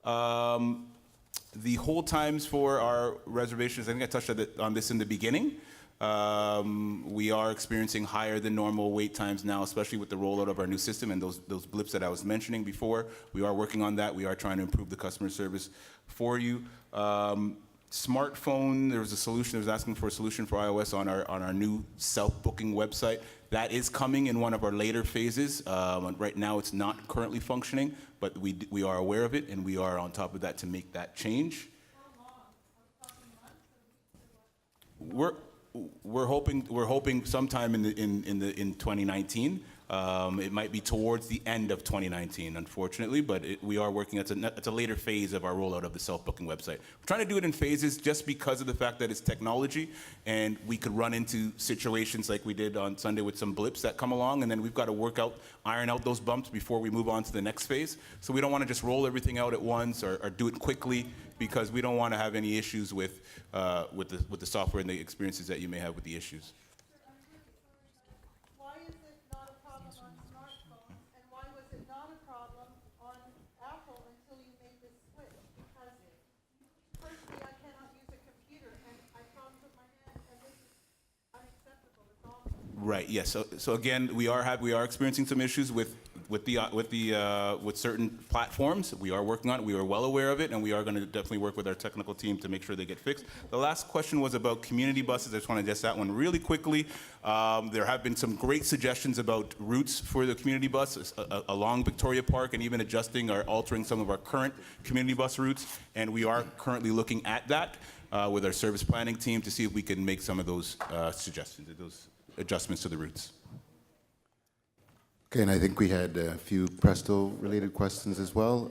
Speaker 5: The hold times for our reservations, I think I touched on this in the beginning. We are experiencing higher than normal wait times now, especially with the rollout of our new system and those blips that I was mentioning before. We are working on that. We are trying to improve the customer service for you. Smartphone, there was a solution. There was asking for a solution for iOS on our new self-booking website. That is coming in one of our later phases. Right now, it's not currently functioning, but we are aware of it, and we are on top of that to make that change. We're hoping sometime in 2019. It might be towards the end of 2019, unfortunately, but we are working. It's a later phase of our rollout of the self-booking website. We're trying to do it in phases just because of the fact that it's technology, and we could run into situations like we did on Sunday with some blips that come along, and then we've got to iron out those bumps before we move on to the next phase. So we don't want to just roll everything out at once or do it quickly, because we don't want to have any issues with the software and the experiences that you may have with the issues.
Speaker 10: Why is it not a problem on smartphones, and why was it not a problem on Apple until you made this switch? Because personally, I cannot use a computer, and I talk with my hand, and this is unacceptable. It's awful.
Speaker 5: Right. Yes. So again, we are experiencing some issues with certain platforms. We are working on it. We are well aware of it, and we are going to definitely work with our technical team to make sure they get fixed. The last question was about community buses. I just want to address that one really quickly. There have been some great suggestions about routes for the community bus along Victoria Park, and even adjusting or altering some of our current community bus routes. And we are currently looking at that with our service planning team to see if we can make some of those suggestions, those adjustments to the routes.
Speaker 4: Okay, and I think we had a few Presto-related questions as well.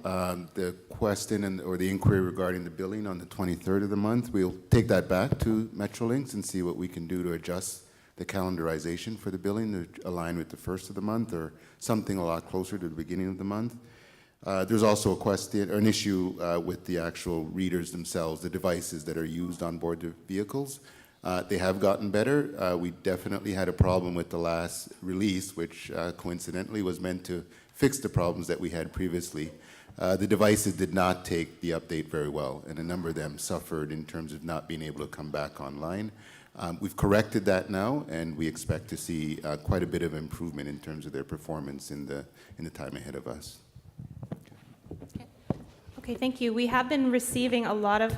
Speaker 4: The question or the inquiry regarding the billing on the 23rd of the month, we'll take that back to Metrolinx and see what we can do to adjust the calendarization for the billing to align with the first of the month or something a lot closer to the beginning of the month. There's also an issue with the actual readers themselves, the devices that are used on board the vehicles. They have gotten better. We definitely had a problem with the last release, which coincidentally was meant to fix the problems that we had previously. The devices did not take the update very well, and a number of them suffered in terms of not being able to come back online. We've corrected that now, and we expect to see quite a bit of improvement in terms of their performance in the time ahead of us.
Speaker 1: Okay, thank you. We have been receiving a lot of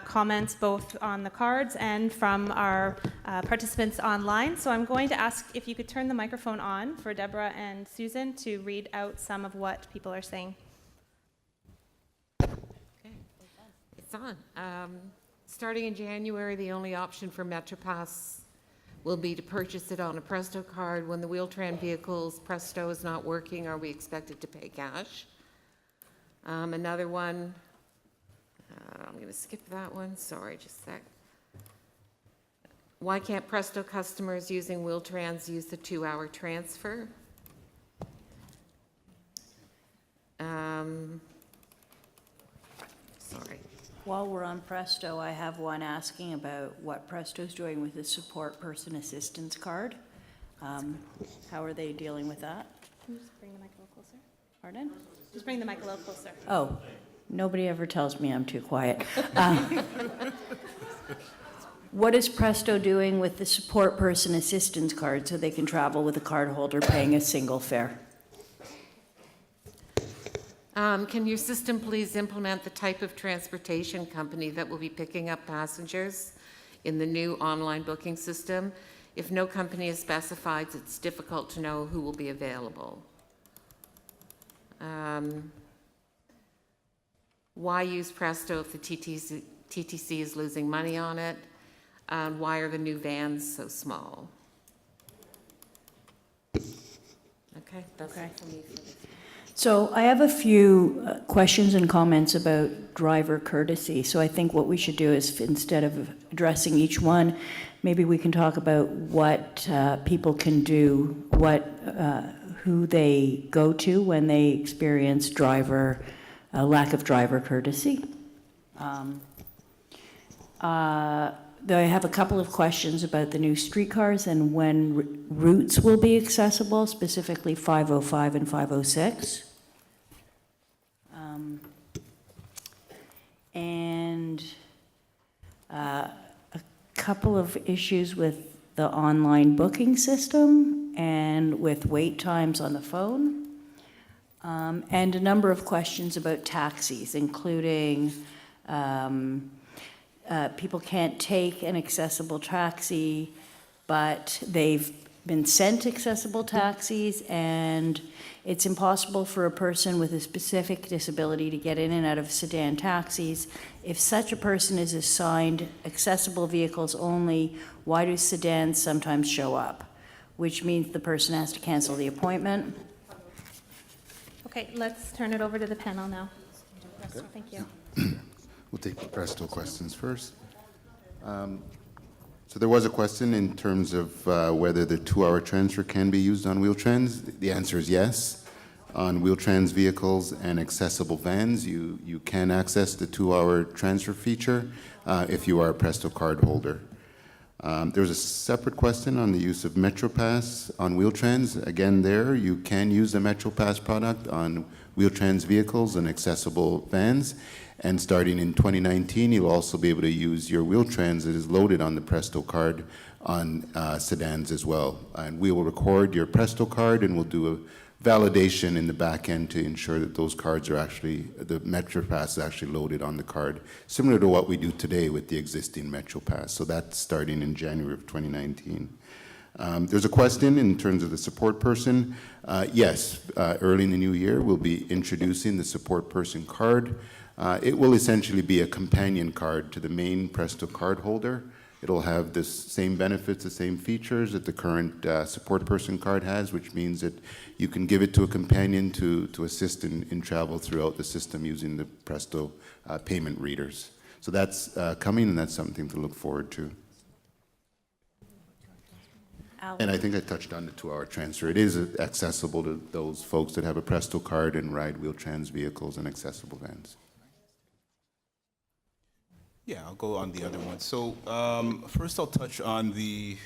Speaker 1: comments both on the cards and from our participants online. So I'm going to ask if you could turn the microphone on for Deborah and Susan to read out some of what people are saying.
Speaker 18: Okay, it's on. Starting in January, the only option for MetroPass will be to purchase it on a Presto card. When the Wheel-Trans vehicles Presto is not working, are we expected to pay cash? Another one, I'm going to skip that one. Sorry, just a sec. Why can't Presto customers using Wheel-Trans use the 2-hour transfer? Sorry.
Speaker 19: While we're on Presto, I have one asking about what Presto's doing with the support person assistance card. How are they dealing with that?
Speaker 1: Can you just bring the mic a little closer?
Speaker 19: Pardon?
Speaker 1: Just bring the mic a little closer.
Speaker 19: Oh, nobody ever tells me I'm too quiet. What is Presto doing with the support person assistance card so they can travel with a card holder paying a single fare?
Speaker 18: Can your system please implement the type of transportation company that will be picking up passengers in the new online booking system? If no company is specified, it's difficult to know who will be available. Why use Presto if the TTC is losing money on it? Why are the new vans so small? Okay, that's it for me.
Speaker 19: So I have a few questions and comments about driver courtesy. So I think what we should do is, instead of addressing each one, maybe we can talk about what people can do, who they go to when they experience lack of driver courtesy. I have a couple of questions about the new streetcars and when routes will be accessible, specifically 505 and 506. And a couple of issues with the online booking system and with wait times on the phone. And a number of questions about taxis, including people can't take an accessible taxi, but they've been sent accessible taxis, and it's impossible for a person with a specific disability to get in and out of sedan taxis. If such a person is assigned accessible vehicles only, why do sedans sometimes show up? Which means the person has to cancel the appointment.
Speaker 1: Okay, let's turn it over to the panel now. Thank you.
Speaker 4: We'll take the Presto questions first. So there was a question in terms of whether the 2-hour transfer can be used on Wheel-Trans. The answer is yes. On Wheel-Trans vehicles and accessible vans, you can access the 2-hour transfer feature if you are a Presto card holder. There's a separate question on the use of MetroPass on Wheel-Trans. Again, there you can use the MetroPass product on Wheel-Trans vehicles and accessible vans. And starting in 2019, you'll also be able to use your Wheel-Trans that is loaded on the Presto card on sedans as well. And we will record your Presto card and we'll do a validation in the back end to ensure that those cards are actually, the MetroPass is actually loaded on the card, similar to what we do today with the existing MetroPass. So that's starting in January of 2019. There's a question in terms of the support person. Yes, early in the new year, we'll be introducing the support person card. It will essentially be a companion card to the main Presto card holder. It'll have the same benefits, the same features that the current support person card has, which means that you can give it to a companion to assist in travel throughout the system using the Presto payment readers. So that's coming, and that's something to look forward to. And I think I touched on the 2-hour transfer. It is accessible to those folks that have a Presto card and ride Wheel-Trans vehicles and accessible vans.
Speaker 5: Yeah, I'll go on the other one. So first I'll touch on the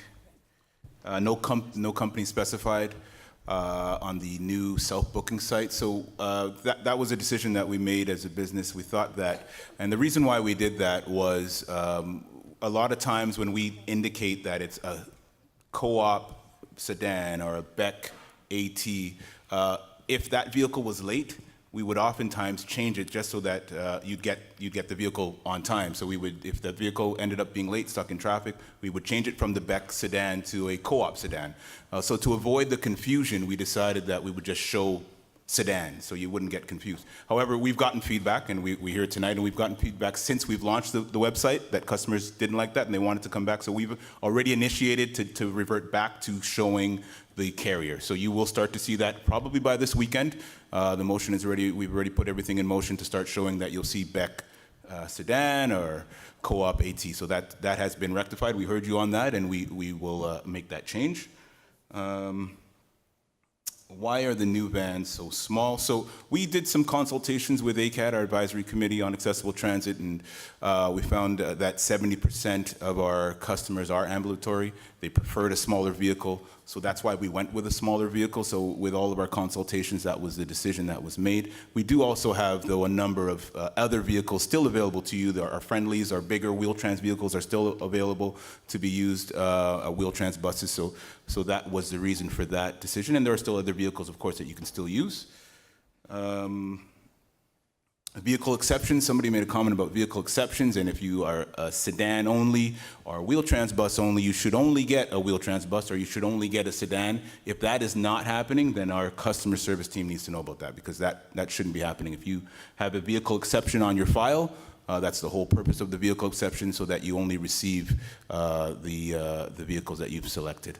Speaker 5: no company specified on the new self-booking site. So that was a decision that we made as a business. We thought that, and the reason why we did that was a lot of times when we indicate that it's a co-op sedan or a BEC AT, if that vehicle was late, we would oftentimes change it just so that you'd get the vehicle on time. So we would, if the vehicle ended up being late, stuck in traffic, we would change it from the BEC sedan to a co-op sedan. So to avoid the confusion, we decided that we would just show sedan, so you wouldn't get confused. However, we've gotten feedback, and we hear it tonight, and we've gotten feedback since we've launched the website that customers didn't like that and they wanted to come back. So we've already initiated to revert back to showing the carrier. So you will start to see that probably by this weekend. The motion is ready. We've already put everything in motion to start showing that you'll see BEC sedan or co-op AT. So that has been rectified. We heard you on that, and we will make that change. Why are the new vans so small? So we did some consultations with ACAT, our advisory committee on accessible transit, and we found that 70% of our customers are ambulatory. They preferred a smaller vehicle, so that's why we went with a smaller vehicle. So with all of our consultations, that was the decision that was made. We do also have, though, a number of other vehicles still available to you. Our friendlies, our bigger Wheel-Trans vehicles are still available to be used, Wheel-Trans buses. So that was the reason for that decision. And there are still other vehicles, of course, that you can still use. Vehicle exceptions, somebody made a comment about vehicle exceptions, and if you are a sedan only or a wheel-trans bus only, you should only get a wheel-trans bus or you should only get a sedan. If that is not happening, then our customer service team needs to know about that, because that shouldn't be happening. If you have a vehicle exception on your file, that's the whole purpose of the vehicle exception, so that you only receive the vehicles that you've selected.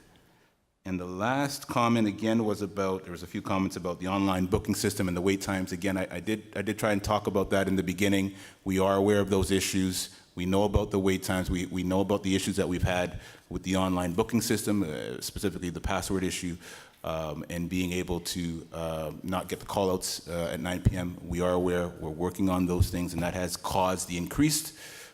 Speaker 5: And the last comment, again, was about, there was a few comments about the online booking system and the wait times. Again, I did try and talk about that in the beginning. We are aware of those issues. We know about the wait times. We know about the issues that we've had with the online booking system, specifically the password issue, and being able to not get the call-outs at 9 p.m. We are aware. We're working on those things, and that has caused the increased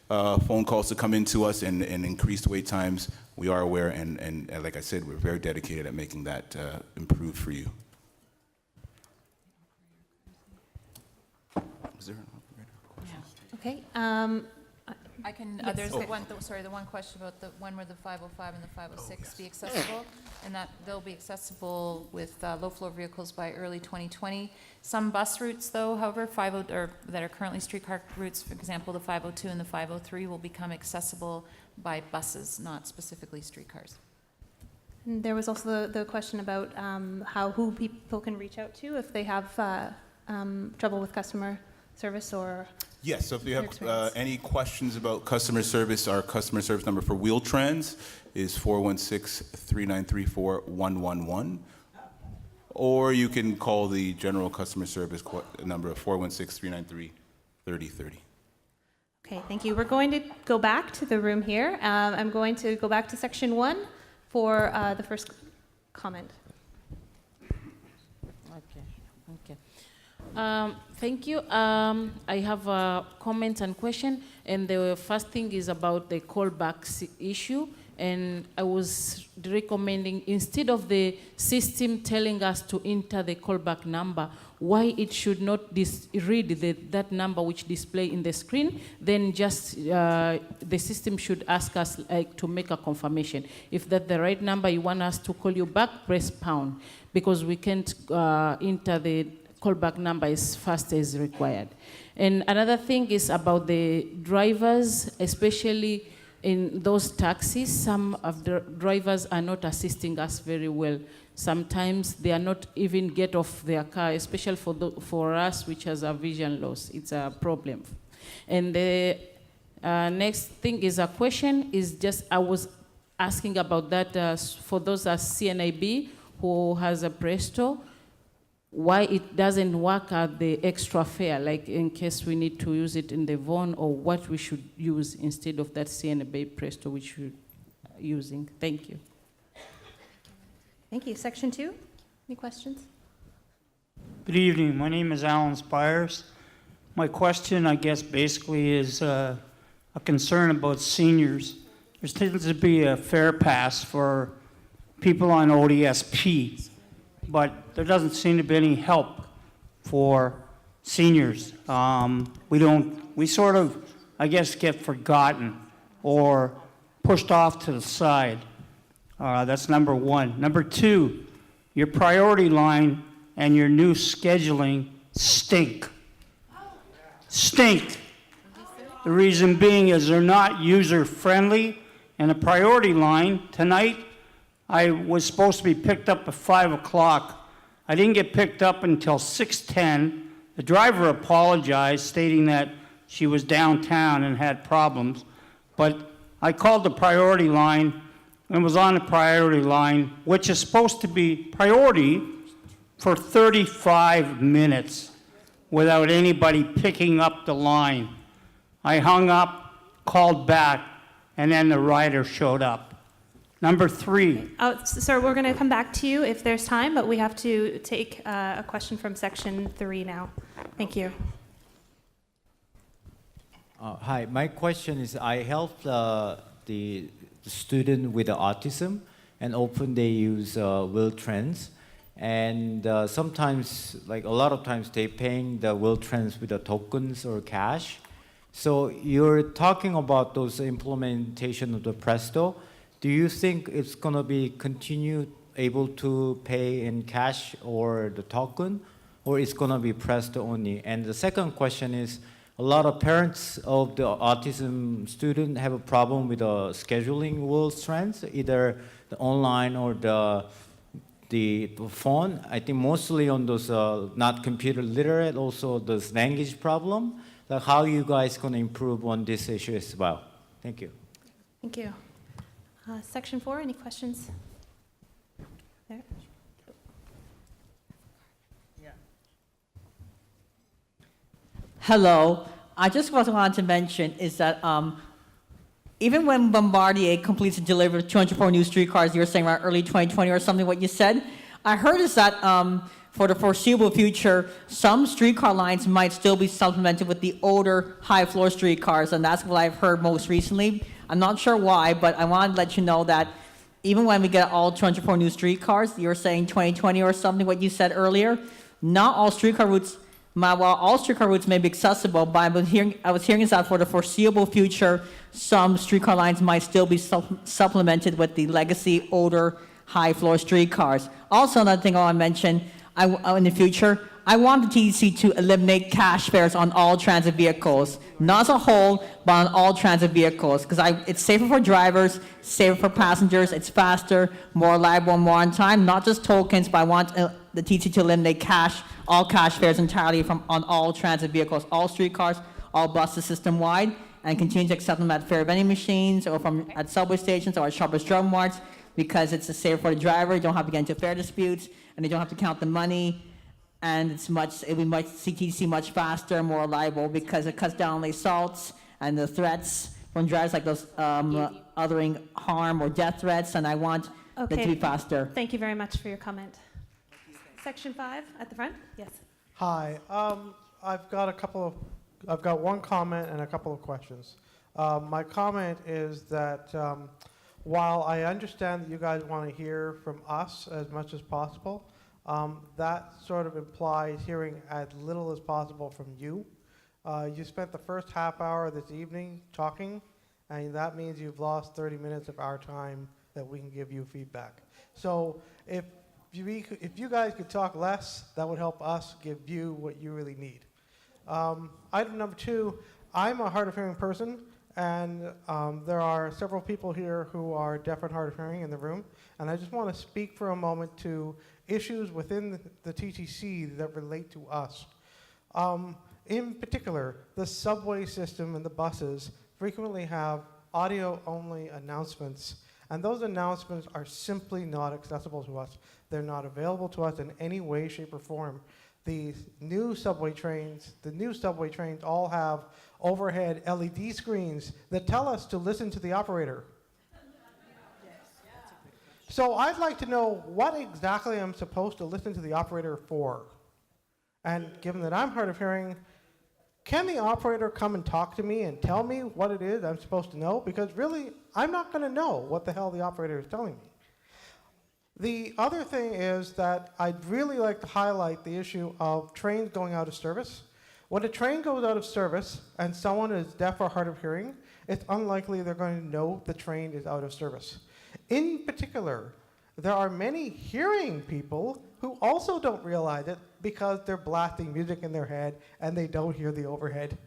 Speaker 5: phone calls to come into us and increased wait times. We are aware, and like I said, we're very dedicated at making that improve for you. Is there an operator?
Speaker 1: Okay.
Speaker 2: I can,
Speaker 1: Yes.
Speaker 2: there's the one question about when will the 505 and the 506 be accessible? And that they'll be accessible with low-floor vehicles by early 2020. Some bus routes, though, however, that are currently streetcar routes, for example, the 502 and the 503, will become accessible by buses, not specifically streetcars.
Speaker 1: And there was also the question about who people can reach out to if they have trouble with customer service or...
Speaker 5: Yes, so if you have
Speaker 1: experience.
Speaker 5: any questions about customer service, our customer service number for Wheel-Trans is 416-393-4111. Or you can call the general customer service number of 416-393-3030.
Speaker 1: Okay, thank you. We're going to go back to the room here. I'm going to go back to section 1 for the first comment.
Speaker 20: Okay. Thank you. I have a comment and question, and the first thing is about the callback issue. And I was recommending, instead of the system telling us to enter the callback number, why it should not read that number which display in the screen, then just the system should ask us to make a confirmation. If that's the right number you want us to call you back, press pound, because we can't enter the callback number as fast as required. And another thing is about the drivers, especially in those taxis. Some of the drivers are not assisting us very well. Sometimes they are not even get off their car, especially for us which has a vision loss. It's a problem. And the next thing is a question, is just I was asking about that for those as CNIB who has a Presto, why it doesn't work at the extra fare, like in case we need to use it in the Vaughan, or what we should use instead of that CNB Presto which we're using. Thank you.
Speaker 1: Thank you. Section 2, any questions?
Speaker 21: Good evening. My name is Alan Spires. My question, I guess, basically is a concern about seniors. There tends to be a fare pass for people on ODSP, but there doesn't seem to be any help for seniors. We sort of, I guess, get forgotten or pushed off to the side. That's number one. Number two, your priority line and your new scheduling stink. Stink. The reason being is they're not user-friendly, and a priority line tonight, I was supposed to be picked up at 5 o'clock. I didn't get picked up until 6:10. The driver apologized, stating that she was downtown and had problems. But I called the priority line and was on the priority line, which is supposed to be priority, for 35 minutes without anybody picking up the line. I hung up, called back, and then the rider showed up. Number three.
Speaker 1: Sir, we're going to come back to you if there's time, but we have to take a question from section 3 now. Thank you.
Speaker 22: Hi, my question is, I helped the student with the autism, and often they use Wheel-Trans, and sometimes, like a lot of times, they paying the Wheel-Trans with the tokens or cash. So you're talking about those implementation of the Presto. Do you think it's going to be able to pay in cash or the token? or it's going to be Presto only? And the second question is, a lot of parents of the autism student have a problem with scheduling wheel trends, either the online or the phone. I think mostly on those not computer literate, also those language problem. Like how you guys going to improve on this issue as well? Thank you.
Speaker 1: Thank you. Section 4, any questions? There.
Speaker 7: Hello. I just wanted to mention is that even when Bombardier completes and delivers 204 new streetcars, you were saying around early 2020 or something, what you said, I heard is that for the foreseeable future, some streetcar lines might still be supplemented with the older high-floor streetcars, and that's what I've heard most recently. I'm not sure why, but I wanted to let you know that even when we get all 204 new streetcars, you were saying 2020 or something, what you said earlier, not all streetcar routes, while all streetcar routes may be accessible, but I was hearing is that for the foreseeable future, some streetcar lines might still be supplemented with the legacy older high-floor streetcars. Also, another thing I want to mention, in the future, I want the TTC to eliminate cash fares on all transit vehicles, not as a whole, but on all transit vehicles, because it's safer for drivers, safer for passengers, it's faster, more reliable, more on time, not just tokens, but I want the TTC to eliminate all cash fares entirely on all transit vehicles, all streetcars, all buses system-wide, and continue to accept them at fare vending machines or at subway stations or at Shoppers Drug Marts, because it's safer for the driver, you don't have to get into fare disputes, and they don't have to count the money, and it'll be CTC much faster, more reliable, because it cuts down on the assaults and the threats from drivers like those othering harm or death threats, and I want it to be faster.
Speaker 1: Thank you very much for your comment. Section 5 at the front. Yes.
Speaker 8: Hi. I've got one comment and a couple of questions. My comment is that while I understand that you guys want to hear from us as much as possible, that sort of implies hearing as little as possible from you. You spent the first half hour this evening talking, and that means you've lost 30 minutes of our time that we can give you feedback. So if you guys could talk less, that would help us give you what you really need. Item number 2, I'm a hard of hearing person, and there are several people here who are deaf and hard of hearing in the room, and I just want to speak for a moment to issues within the TTC that relate to us. In particular, the subway system and the buses frequently have audio-only announcements, and those announcements are simply not accessible to us. They're not available to us in any way, shape, or form. The new subway trains all have overhead LED screens that tell us to listen to the operator. So I'd like to know what exactly I'm supposed to listen to the operator for. And given that I'm hard of hearing, can the operator come and talk to me and tell me what it is I'm supposed to know? Because really, I'm not going to know what the hell the operator is telling me. The other thing is that I'd really like to highlight the issue of trains going out of service. When a train goes out of service and someone is deaf or hard of hearing, it's unlikely they're going to know the train is out of service. In particular, there are many hearing people who also don't realize it because they're blasting music in their head and they don't hear the overhead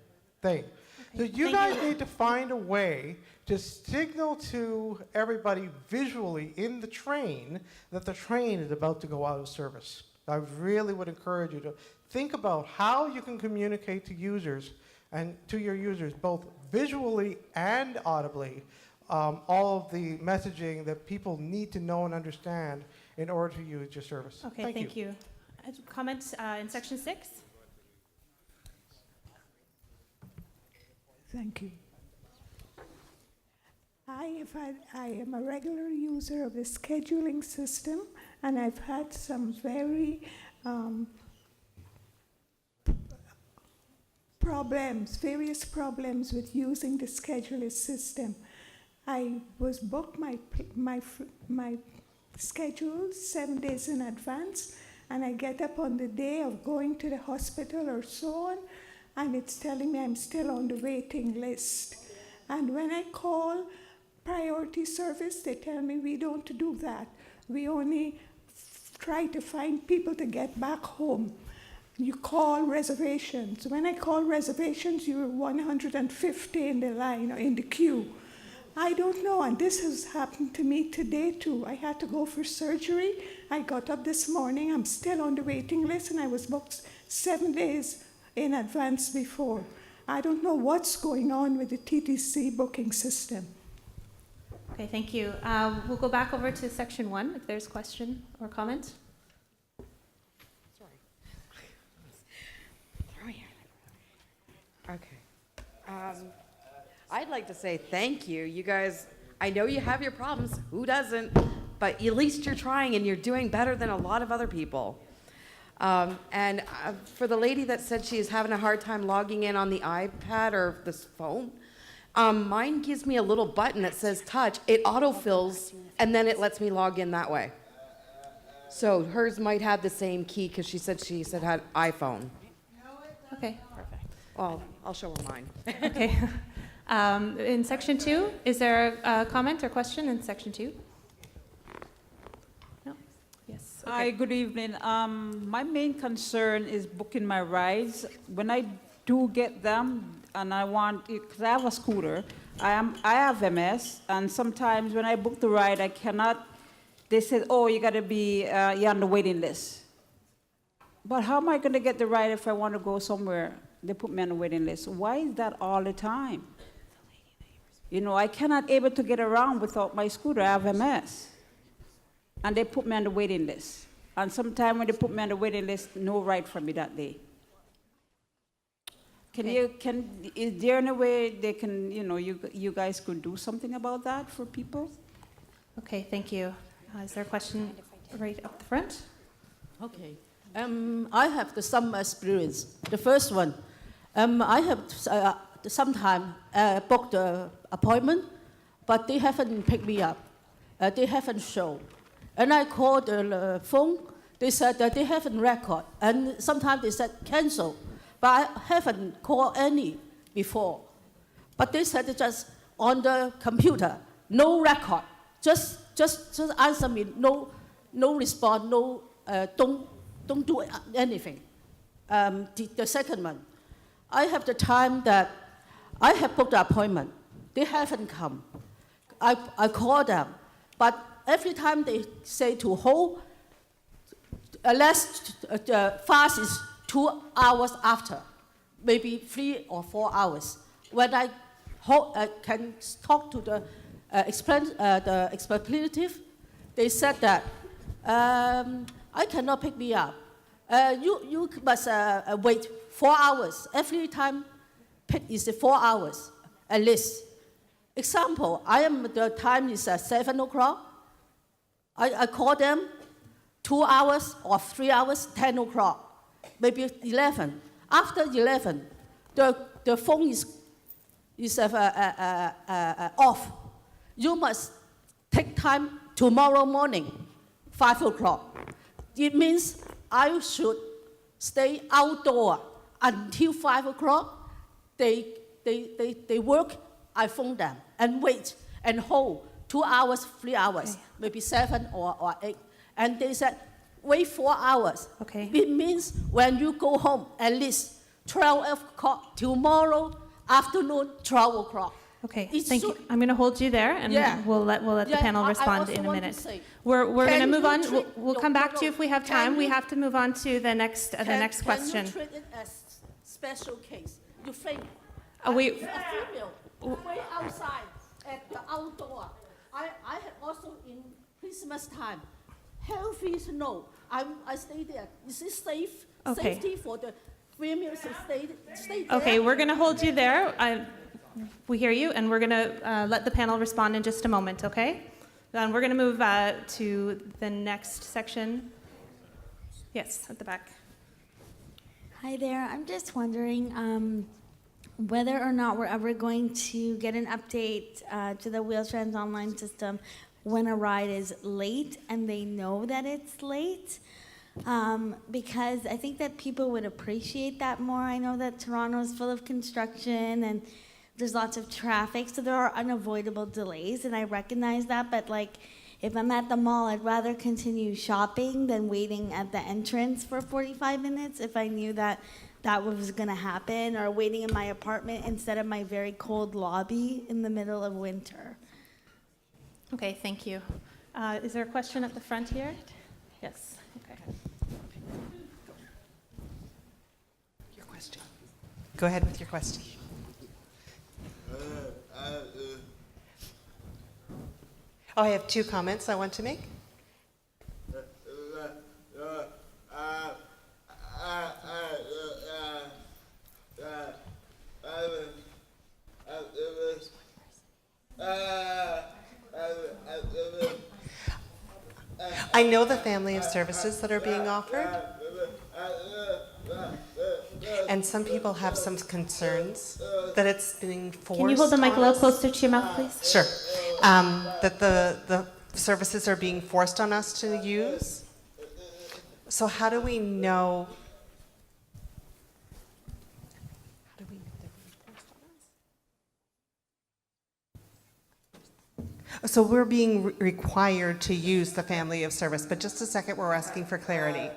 Speaker 8: thing. So you guys need to find a way to signal to everybody visually in the train that the train is about to go out of service. I really would encourage you to think about how you can communicate to users and to your users both visually and audibly all of the messaging that people need to know and understand in order to use your service.
Speaker 1: Okay, thank you. Comment in section 6?
Speaker 23: Thank you. I am a regular user of the scheduling system, and I've had some very various problems with using the scheduler system. I was booked my schedule 7 days in advance, and I get up on the day of going to the hospital or so on, and it's telling me I'm still on the waiting list. And when I call priority service, they tell me we don't do that. We only try to find people to get back home. you call reservations. When I call reservations, you're 150 in the line or in the queue. I don't know, and this has happened to me today too. I had to go for surgery. I got up this morning. I'm still on the waiting list, and I was booked 7 days in advance before. I don't know what's going on with the TTC booking system.
Speaker 1: Okay, thank you. We'll go back over to section 1 if there's question or comment.
Speaker 6: Okay. I'd like to say thank you. You guys, I know you have your problems. Who doesn't? But at least you're trying and you're doing better than a lot of other people. And for the lady that said she is having a hard time logging in on the iPad or this phone, mine gives me a little button that says touch. It autofills, and then it lets me log in that way. So hers might have the same key because she said had iPhone.
Speaker 1: Okay, perfect.
Speaker 6: Well, I'll show her mine.
Speaker 1: Okay. In section 2, is there a comment or question in section 2? No? Yes. Okay.
Speaker 9: Hi, good evening. My main concern is booking my rides. When I do get them, and I want, because I have a scooter, I have MS, and sometimes when I book the ride, I cannot. They said, "Oh, you got to be, you're on the waiting list." But how am I going to get the ride if I want to go somewhere? They put me on the waiting list. Why is that all the time? You know, I cannot able to get around without my scooter. I have MS, and they put me on the waiting list. And sometimes when they put me on the waiting list, no ride for me that day. Is there any way they can, you guys could do something about that for people?
Speaker 1: Okay, thank you. Is there a question right up the front?
Speaker 11: Okay. I have some experience. The first one, I have sometime booked the appointment, but they haven't picked me up. They haven't shown. And I called the phone. They said that they haven't record. And sometimes they said cancel. But I haven't called any before. But they said just on the computer, no record. Just answer me, no response, no, don't do anything. The second one, I have the time that I have booked the appointment. They haven't come. I call them, but every time they say to hold, fast is 2 hours after, maybe 3 or 4 hours. When I can talk to the executive, they said that I cannot pick me up. You must wait 4 hours. Every time pick is 4 hours at least. Example, the time is 7 o'clock. I call them 2 hours or 3 hours, 10 o'clock, maybe 11. After 11, the phone is off. You must take time tomorrow morning, 5 o'clock. It means I should stay outdoor until 5 o'clock. They work, I phone them and wait and hold 2 hours, 3 hours, maybe 7 or 8. And they said, wait 4 hours.
Speaker 1: Okay.
Speaker 11: It means when you go home, at least 12 o'clock tomorrow afternoon, 12 o'clock.
Speaker 1: Okay, thank you. I'm going to hold you there, and we'll let the panel respond in a minute. We're going to move on. We'll come back to you if we have time. We have to move on to the next question.
Speaker 11: Can you treat it as special case? You think
Speaker 1: we
Speaker 11: a female way outside at the outdoor. I have also in Christmas time. Healthy to know. I stay there. Is it safe?
Speaker 1: Okay.
Speaker 11: Safety for the females to stay there?
Speaker 1: Okay, we're going to hold you there. We hear you, and we're going to let the panel respond in just a moment, okay? Then we're going to move to the next section. Yes, at the back.
Speaker 24: Hi there. I'm just wondering whether or not we're ever going to get an update to the Wheel-Trans online system when a ride is late and they know that it's late. Because I think that people would appreciate that more. I know that Toronto is full of construction and there's lots of traffic, so there are unavoidable delays, and I recognize that, but like, if I'm at the mall, I'd rather continue shopping than waiting at the entrance for 45 minutes if I knew that that was going to happen, or waiting in my apartment instead of my very cold lobby in the middle of winter.
Speaker 1: Okay, thank you. Is there a question at the front here? Yes. Okay.
Speaker 12: Your question. Go ahead with your question. Oh, I have two comments I want to make. I know the family of services that are being offered, and some people have some concerns that it's being forced.
Speaker 1: Can you hold the mic a little
Speaker 12: on us.
Speaker 1: closer to your mouth, please?
Speaker 12: Sure. That the services are being forced on us to use. So how do we know? So we're being required to use the family of service, but just a second, we're asking for clarity.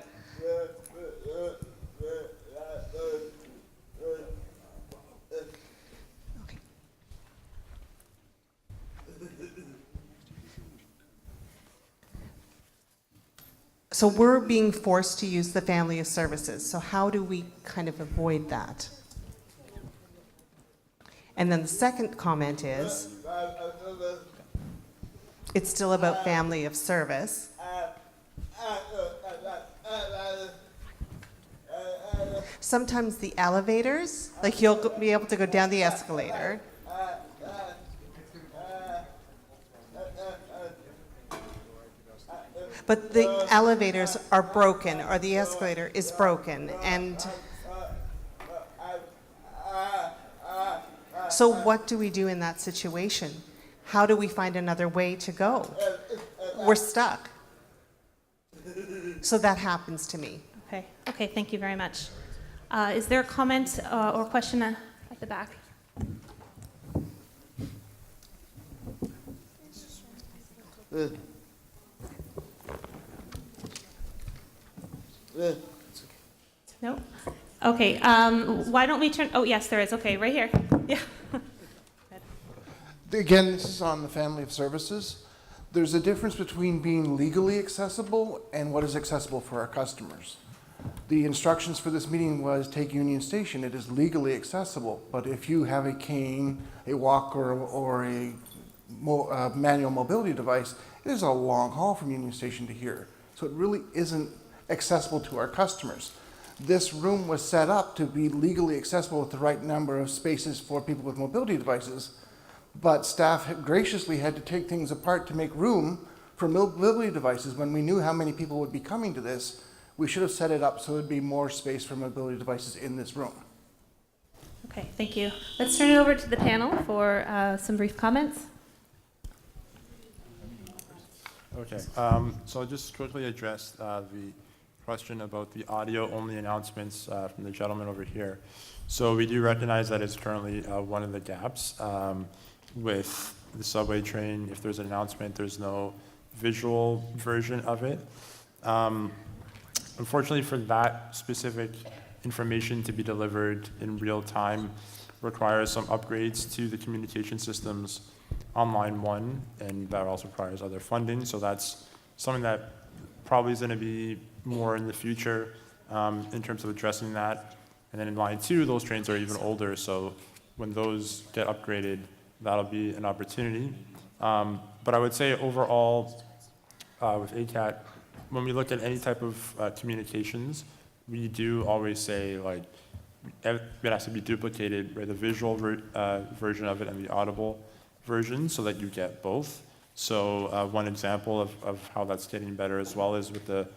Speaker 12: So we're being forced to use the family of services. So how do we kind of avoid that? And then the second comment is, it's still about family of service. Sometimes the elevators, like you'll be able to go down the escalator. But the elevators are broken, or the escalator is broken, and so what do we do in that situation? How do we find another way to go? We're stuck. So that happens to me.
Speaker 1: Okay. Okay, thank you very much. Is there a comment or question at the back? No? Okay, why don't we turn, oh, yes, there is. Okay, right here. Yeah.
Speaker 13: Again, this is on the family of services. There's a difference between being legally accessible and what is accessible for our customers. The instructions for this meeting was take Union Station. It is legally accessible, but if you have a cane, a walker, or a manual mobility device, it is a long haul from Union Station to here. So it really isn't accessible to our customers. This room was set up to be legally accessible with the right number of spaces for people with mobility devices, but staff graciously had to take things apart to make room for mobility devices. When we knew how many people would be coming to this, we should have set it up so there'd be more space for mobility devices in this room.
Speaker 1: Okay, thank you. Let's turn it over to the panel for some brief comments.
Speaker 3: Okay, so I'll just quickly address the question about the audio-only announcements from the gentleman over here. So we do recognize that it's currently one of the gaps with the subway train. If there's an announcement, there's no visual version of it. Unfortunately, for that specific information to be delivered in real time requires some upgrades to the communication systems on line 1, and that also requires other funding. So that's something that probably is going to be more in the future in terms of addressing that. And then in line 2, those trains are even older, so when those get upgraded, that'll be an opportunity. But I would say overall, with ACAT, when we look at any type of communications, we do always say, like, it has to be duplicated, right, the visual version of it and the audible version, so that you get both. So one example of how that's getting better as well is with the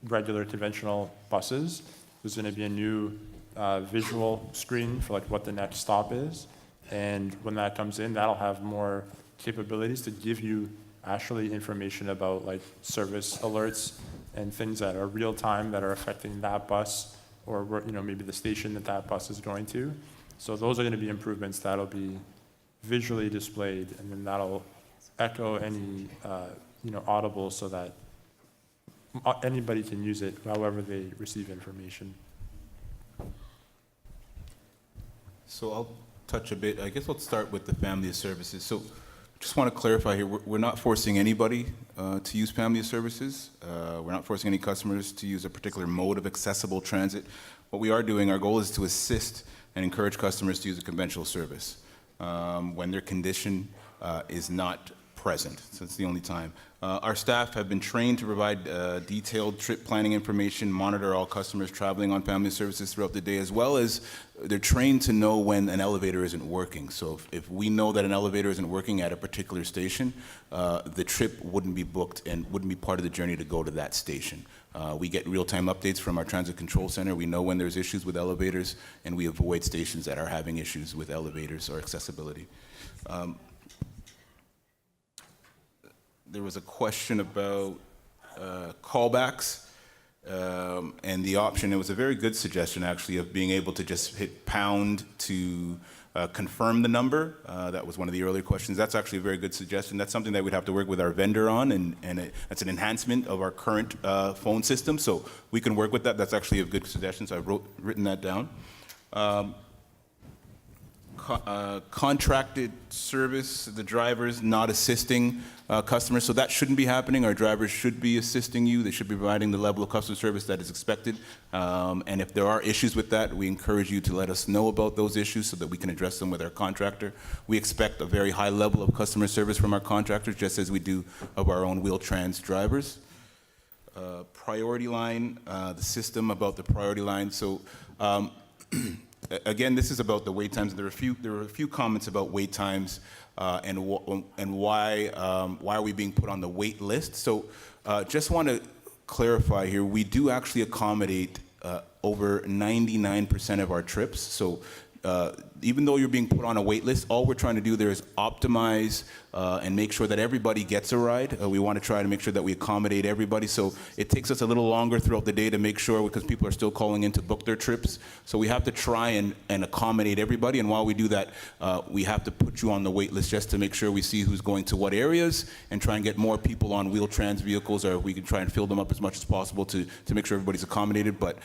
Speaker 3: regular conventional buses. There's going to be a new visual screen for like what the next stop is, and when that comes in, that'll have more capabilities to give you actually information about like service alerts and things that are real time that are affecting that bus, or maybe the station that bus is going to. So those are going to be improvements that'll be visually displayed, and then that'll echo any audible so that anybody can use it however they receive information.
Speaker 5: So I'll touch a bit. I guess I'll start with the family of services. So just want to clarify here, we're not forcing anybody to use family of services. We're not forcing any customers to use a particular mode of accessible transit. What we are doing, our goal is to assist and encourage customers to use a conventional service when their condition is not present. So that's the only time. Our staff have been trained to provide detailed trip planning information, monitor all customers traveling on family services throughout the day, as well as they're trained to know when an elevator isn't working. So if we know that an elevator isn't working at a particular station, the trip wouldn't be booked and wouldn't be part of the journey to go to that station. We get real-time updates from our transit control center. We know when there's issues with elevators, and we avoid stations that are having issues with elevators or accessibility. There was a question about callbacks and the option. It was a very good suggestion, actually, of being able to just hit pound to confirm the number. That was one of the earlier questions. That's actually a very good suggestion. That's something that we'd have to work with our vendor on, and that's an enhancement of our current phone system. So we can work with that. That's actually a good suggestion, so I've written that down. Contracted service, the drivers not assisting customers, so that shouldn't be happening. Our drivers should be assisting you. They should be providing the level of customer service that is expected. And if there are issues with that, we encourage you to let us know about those issues so that we can address them with our contractor. We expect a very high level of customer service from our contractors, just as we do of our own Wheel-Trans drivers. Priority line, the system about the priority line. So. Again, this is about the wait times. There were a few comments about wait times and why are we being put on the wait list. So just want to clarify here, we do actually accommodate over 99% of our trips. So even though you're being put on a wait list, all we're trying to do there is optimize and make sure that everybody gets a ride. We want to try to make sure that we accommodate everybody. So it takes us a little longer throughout the day to make sure, because people are still calling in to book their trips. So we have to try and accommodate everybody. And while we do that, we have to put you on the wait list just to make sure we see who's going to what areas and try and get more people on Wheel-Trans vehicles, or we can try and fill them up as much as possible to make sure everybody's accommodated. But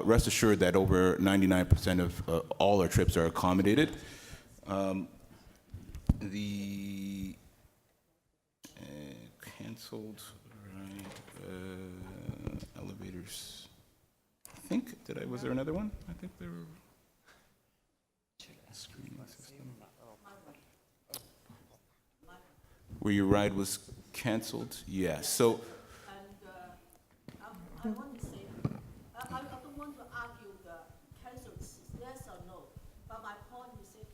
Speaker 5: rest assured that over 99% of all our trips are accommodated. The canceled elevators. I think, was there another one? I think there were. Screening system. Where your ride was canceled? Yeah. So.
Speaker 11: I want to say, I don't want to argue the cancel, yes or no, but my point is it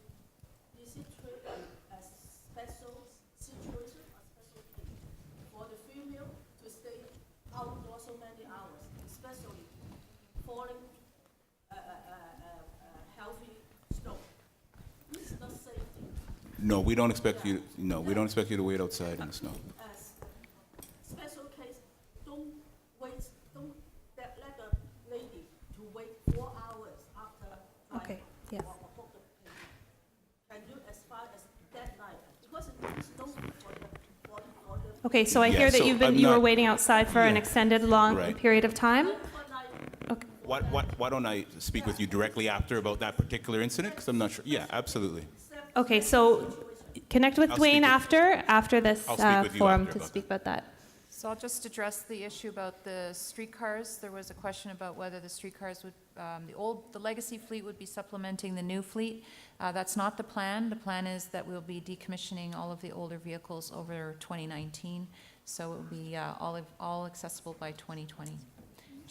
Speaker 11: treated as special situation or special case for the female to stay outdoors so many hours, especially falling healthy snow? This is not safety.
Speaker 5: No, we don't expect you. No, we don't expect you to wait outside in the snow.
Speaker 11: Special case, don't wait. Don't let the lady to wait 4 hours after.
Speaker 1: Okay. Yes.
Speaker 11: Can you as far as that night, because it's snow for the.
Speaker 1: Okay, so I
Speaker 5: Yeah,
Speaker 1: hear that
Speaker 5: so
Speaker 1: you were waiting outside for an extended long
Speaker 5: Right.
Speaker 1: period of time? Okay.
Speaker 5: Why don't I speak with you directly after about that particular incident? Because I'm not sure. Yeah, absolutely.
Speaker 1: Okay, so connect with
Speaker 5: I'll
Speaker 1: Dwayne
Speaker 5: speak
Speaker 1: after this
Speaker 5: I'll speak with you
Speaker 1: forum
Speaker 5: after
Speaker 1: to
Speaker 5: about
Speaker 1: speak about that.
Speaker 2: So I'll just address the issue about the streetcars. There was a question about whether the streetcars would, the legacy fleet would be supplementing the new fleet. That's not the plan. The plan is that we'll be decommissioning all of the older vehicles over 2019. So it will be all accessible by 2020. Do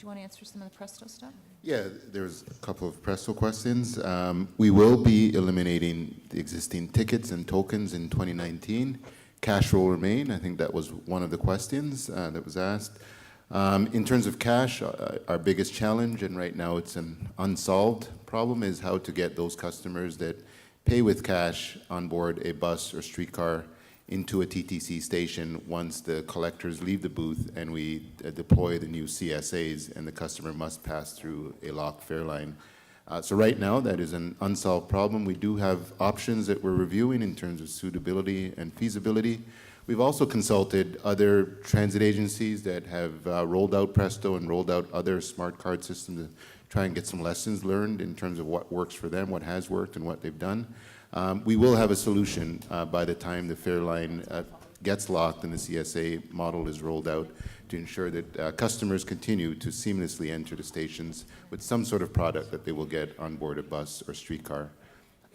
Speaker 2: you want to answer some of the Presto stuff?
Speaker 4: Yeah, there's a couple of Presto questions. We will be eliminating the existing tickets and tokens in 2019. Cash will remain. I think that was one of the questions that was asked. In terms of cash, our biggest challenge, and right now it's an unsolved problem, is how to get those customers that pay with cash on board a bus or streetcar into a TTC station once the collectors leave the booth and we deploy the new CSAs, and the customer must pass through a locked fare line. So right now, that is an unsolved problem. We do have options that we're reviewing in terms of suitability and feasibility. We've also consulted other transit agencies that have rolled out Presto and rolled out other smart card systems to try and get some lessons learned in terms of what works for them, what has worked, and what they've done. We will have a solution by the time the fare line gets locked and the CSA model is rolled out to ensure that customers continue to seamlessly enter the stations with some sort of product that they will get on board a bus or streetcar.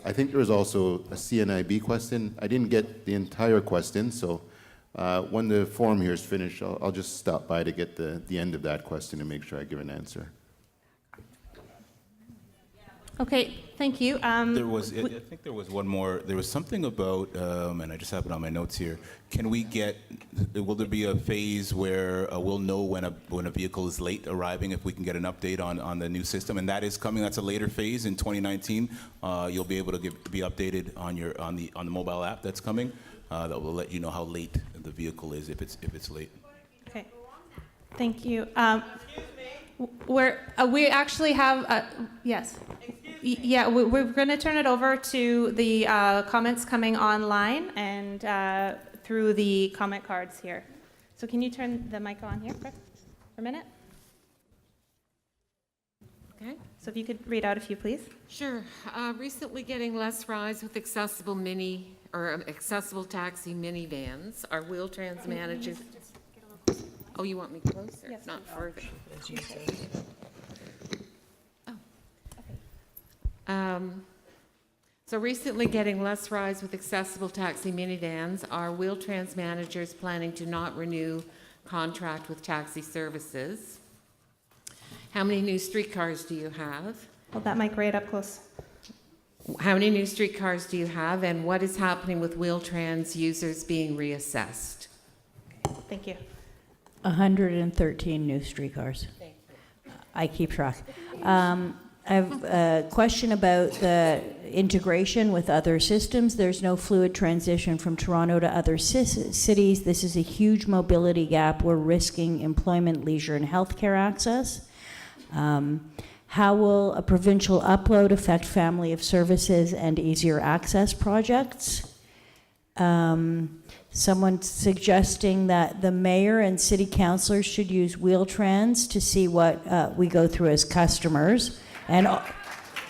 Speaker 4: I think there was also a CNIB question. I didn't get the entire question, so when the forum here is finished, I'll just stop by to get the end of that question and make sure I give an answer.
Speaker 1: Okay, thank you.
Speaker 5: I think there was one more. There was something about, and I just have it on my notes here. Will there be a phase where we'll know when a vehicle is late arriving if we can get an update on the new system? And that is coming. That's a later phase in 2019. You'll be able to be updated on the mobile app that's coming. That will let you know how late the vehicle is if it's late.
Speaker 1: Okay, thank you. We actually have, yes. Yeah, we're going to turn it over to the comments coming online and through the comment cards here. So can you turn the mic on here for a minute?
Speaker 18: Okay.
Speaker 1: So if you could read out a few, please.
Speaker 18: Sure. Recently getting less rides with accessible accessible taxi minivans. Our Wheel-Trans managers. Oh, you want me closer?
Speaker 1: Yes,
Speaker 18: not further. So recently getting less rides with accessible taxi minivans, are Wheel-Trans managers planning to not renew contract with taxi services? How many new streetcars do you have?
Speaker 1: Hold that mic right up close.
Speaker 18: How many new streetcars do you have, and what is happening with Wheel-Trans users being reassessed?
Speaker 1: Thank you.
Speaker 19: 113 new streetcars. I keep track. I have a question about the integration with other systems. There's no fluid transition from Toronto to other cities. This is a huge mobility gap. We're risking employment, leisure, and healthcare access. How will a provincial upload affect family of services and easier access projects? Someone suggesting that the mayor and city councilors should use Wheel-Trans to see what we go through as customers. And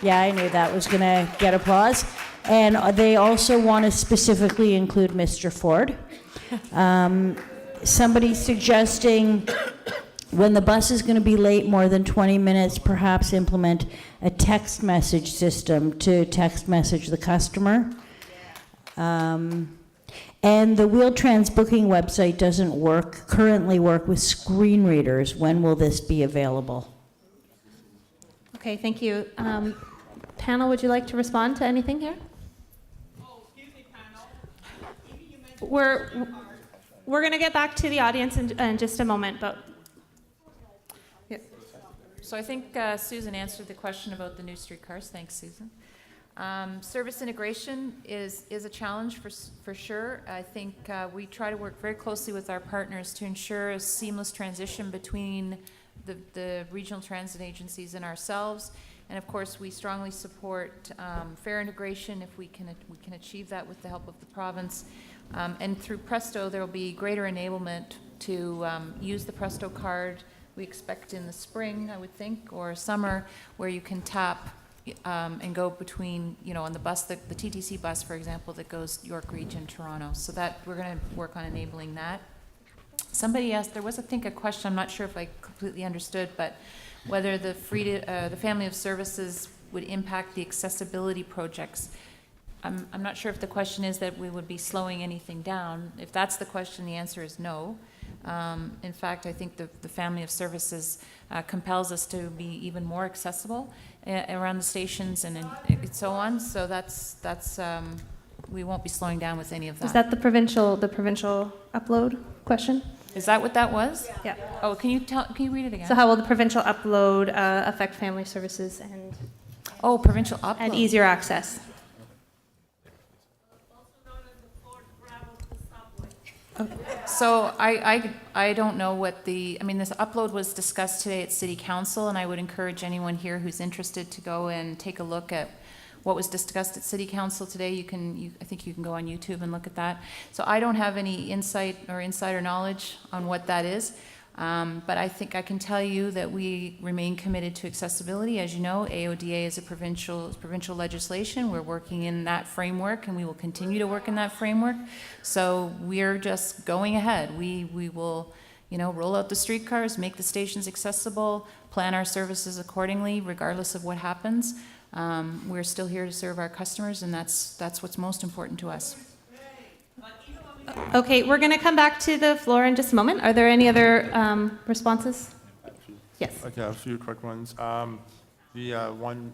Speaker 19: yeah, I knew that was going to get applause. And they also want to specifically include Mr. Ford. Somebody suggesting when the bus is going to be late more than 20 minutes, perhaps implement a text message system to text message the customer. And the Wheel-Trans booking website doesn't currently work with screen readers. When will this be available?
Speaker 1: Okay, thank you. Panel, would you like to respond to anything here?
Speaker 9: Oh, excuse me, panel.
Speaker 1: We're going to get back to the audience in just a moment, but
Speaker 2: yeah. So I think Susan answered the question about the new streetcars. Thanks, Susan. Service integration is a challenge for sure. I think we try to work very closely with our partners to ensure a seamless transition between the regional transit agencies and ourselves. And of course, we strongly support fare integration if we can achieve that with the help of the province. And through Presto, there will be greater enablement to use the Presto card. We expect in the spring, I would think, or summer, where you can tap and go between, on the bus, the TTC bus, for example, that goes York Region, Toronto. So that we're going to work on enabling that. Somebody asked, there was, I think, a question, I'm not sure if I completely understood, but whether the family of services would impact the accessibility projects. I'm not sure if the question is that we would be slowing anything down. If that's the question, the answer is no. In fact, I think the family of services compels us to be even more accessible around the stations and so on. So that's we won't be slowing down with any of that.
Speaker 1: is that the provincial upload question?
Speaker 2: Is that what that was?
Speaker 1: Yeah.
Speaker 2: Oh, can you read it again?
Speaker 1: So how will the provincial upload affect family services and
Speaker 2: provincial upload
Speaker 1: and easier access?
Speaker 2: So I don't know what this upload was discussed today at City Council, and I would encourage anyone here who's interested to go and take a look at what was discussed at City Council today. I think you can go on YouTube and look at that. So I don't have any insight or insider knowledge on what that is. But I think I can tell you that we remain committed to accessibility. As you know, AODA is a provincial legislation. We're working in that framework, and we will continue to work in that framework. So we're just going ahead. We will, roll out the streetcars, make the stations accessible, plan our services accordingly, regardless of what happens. We're still here to serve our customers, and that's what's most important to us.
Speaker 1: Okay, we're going to come back to the floor in just a moment. Are there any other responses? Yes.
Speaker 3: Okay, a few quick ones. The one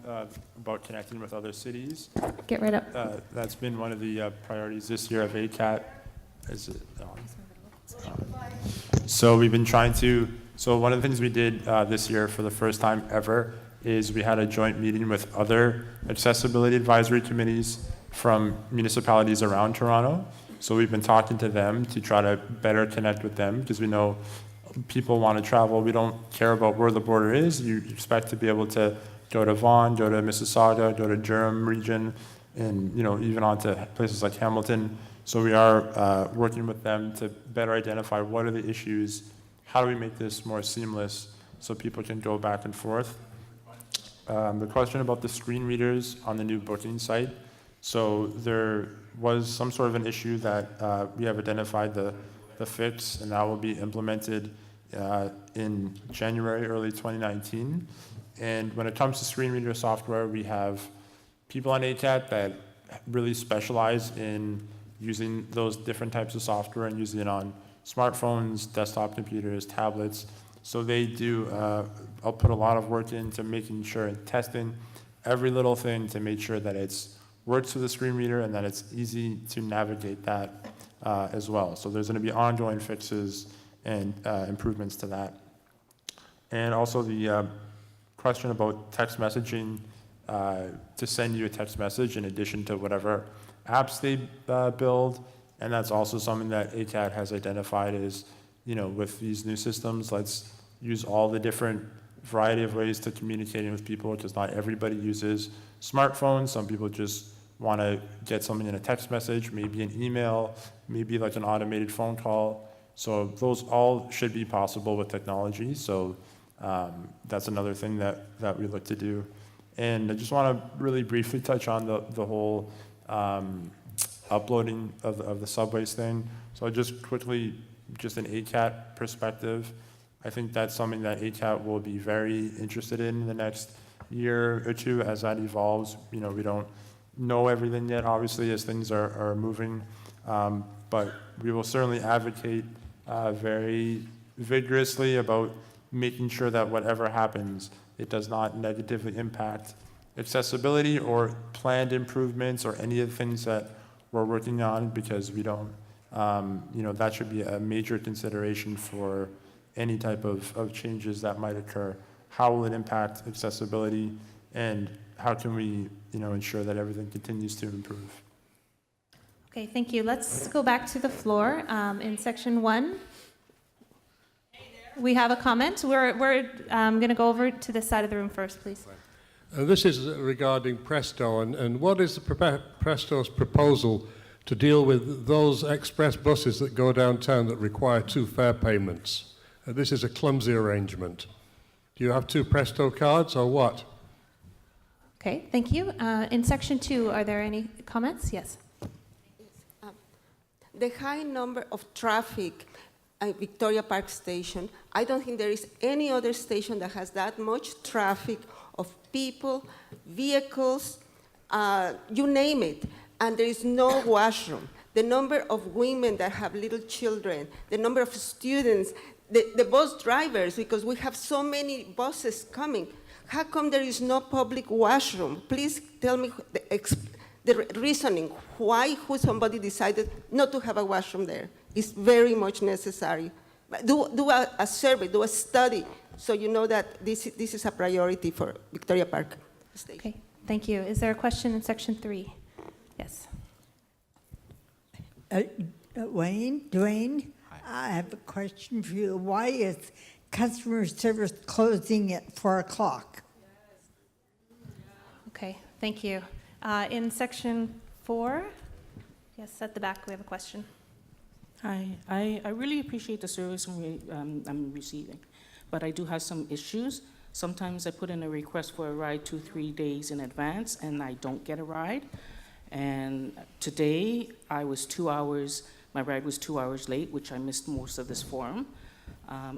Speaker 3: about connecting with other cities.
Speaker 1: Get right up.
Speaker 3: That's been one of the priorities this year of ACAT. Is it on? So we've been trying to, so one of the things we did this year for the first time ever is we had a joint meeting with other accessibility advisory committees from municipalities around Toronto. So we've been talking to them to try to better connect with them because we know people want to travel. We don't care about where the border is. You expect to be able to go to Vaughan, go to Mississauga, go to Durham region, and even on to places like Hamilton. So we are working with them to better identify what are the issues, how do we make this more seamless so people can go back and forth. The question about the screen readers on the new booking site. So there was some sort of an issue that we have identified the fix, and that will be implemented in January, early 2019. And when it comes to screen reader software, we have people on ACAT that really specialize in using those different types of software and using it on smartphones, desktop computers, tablets. So they do, I'll put a lot of work into making sure and testing every little thing to make sure that it's works with the screen reader and that it's easy to navigate that as well. So there's going to be ongoing fixes and improvements to that. And also the question about text messaging, to send you a text message in addition to whatever apps they build. And that's also something that ACAT has identified as, with these new systems, let's use all the different variety of ways to communicating with people, because not everybody uses smartphones. Some people just want to get something in a text message, maybe an email, maybe like an automated phone call. So those all should be possible with technology. So that's another thing that we look to do. And I just want to really briefly touch on the whole uploading of the subways thing. So just quickly, just an ACAT perspective, I think that's something that ACAT will be very interested in the next year or two as that evolves. We don't know everything yet, obviously, as things are moving, but we will certainly advocate very vigorously about making sure that whatever happens, it does not negatively impact accessibility or planned improvements or any of the things that we're working on, because we don't, that should be a major consideration for any type of changes that might occur. How will it impact accessibility, and how can we, ensure that everything continues to improve?
Speaker 1: Okay, thank you. Let's go back to the floor in section 1. We have a comment. We're going to go over to this side of the room first, please.
Speaker 14: This is regarding Presto, and what is Presto's proposal to deal with those express buses that go downtown that require 2 fare payments? This is a clumsy arrangement. Do you have 2 Presto cards or what?
Speaker 1: Okay, thank you. In section 2, are there any comments? Yes.
Speaker 15: The high number of traffic at Victoria Park Station, I don't think there is any other station that has that much traffic of people, vehicles, you name it, and there is no washroom. The number of women that have little children, the number of students, the bus drivers, because we have so many buses coming. How come there is no public washroom? Please tell me the reasoning why somebody decided not to have a washroom there. It's very much necessary. Do a survey, do a study, so you know that this is a priority for Victoria Park Station.
Speaker 1: Okay, thank you. Is there a question in section 3? Yes.
Speaker 16: Dwayne, I have a question for you. Why is customer service closing at 4 o'clock?
Speaker 1: Okay, thank you. In section 4, yes, at the back we have a question.
Speaker 10: Hi, I really appreciate the service I'm receiving, but I do have some issues. Sometimes I put in a request for a ride 2-3 days in advance and I don't get a ride. And today I was 2 hours, my ride was 2 hours late, which I missed most of this forum.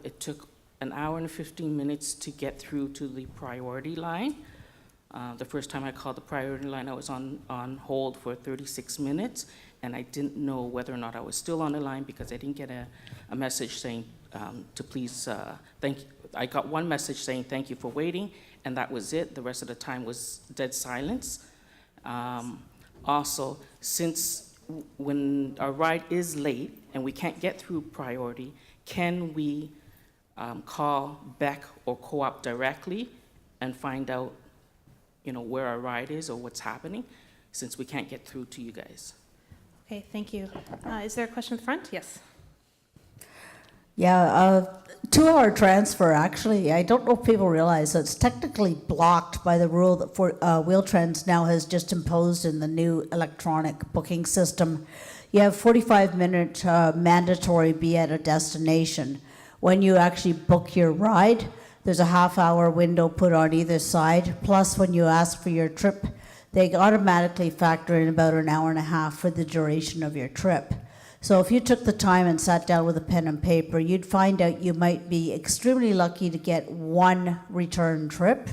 Speaker 10: It took an hour and 15 minutes to get through to the priority line. The first time I called the priority line, I was on hold for 36 minutes, and I didn't know whether or not I was still on the line because I didn't get a message saying to please thank you. I got one message saying thank you for waiting, and that was it. The rest of the time was dead silence. Also, since when our ride is late and we can't get through priority, can we call Beck or Co-op directly and find out, you know, where our ride is or what's happening, since we can't get through to you guys?
Speaker 1: Okay, thank you. Is there a question at the front? Yes.
Speaker 11: Yeah, 2-hour transfer, actually, I don't know if people realize it's technically blocked by the rule that Wheel-Trans now has just imposed in the new electronic booking system. You have 45-minute mandatory be at a destination. When you actually book your ride, there's a half-hour window put on either side, plus when you ask for your trip, they automatically factor in about an hour and a half for the duration of your trip. So if you took the time and sat down with a pen and paper, you'd find out you might be extremely lucky to get one return trip,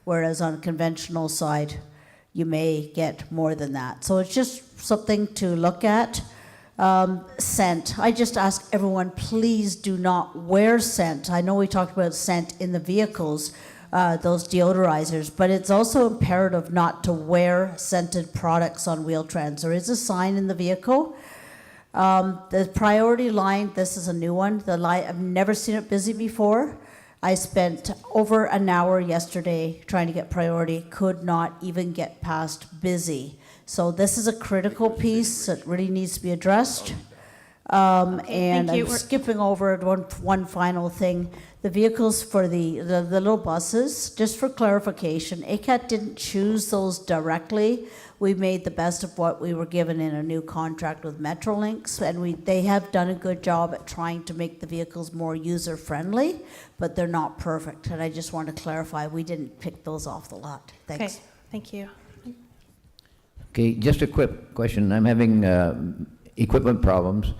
Speaker 11: whereas on a conventional side, you may get more than that. So it's just something to look at. Scent. I just ask everyone, please do not wear scent. I know we talked about scent in the vehicles, those deodorizers, but it's also imperative not to wear scented products on Wheel-Trans. There is a sign in the vehicle. The priority line, this is a new one. The line, I've never seen it busy before. I spent over an hour yesterday trying to get priority, could not even get past busy. So this is a critical piece that really needs to be addressed. And I'm skipping over one final thing. The vehicles for the little buses, just for clarification, ACAT didn't choose those directly. We made the best of what we were given in a new contract with Metrolinx, and they have done a good job at trying to make the vehicles more user-friendly, but they're not perfect. And I just want to clarify, we didn't pick those off the lot. Thanks.
Speaker 1: Okay, thank you.
Speaker 17: Okay, just a quick question. I'm having equipment problems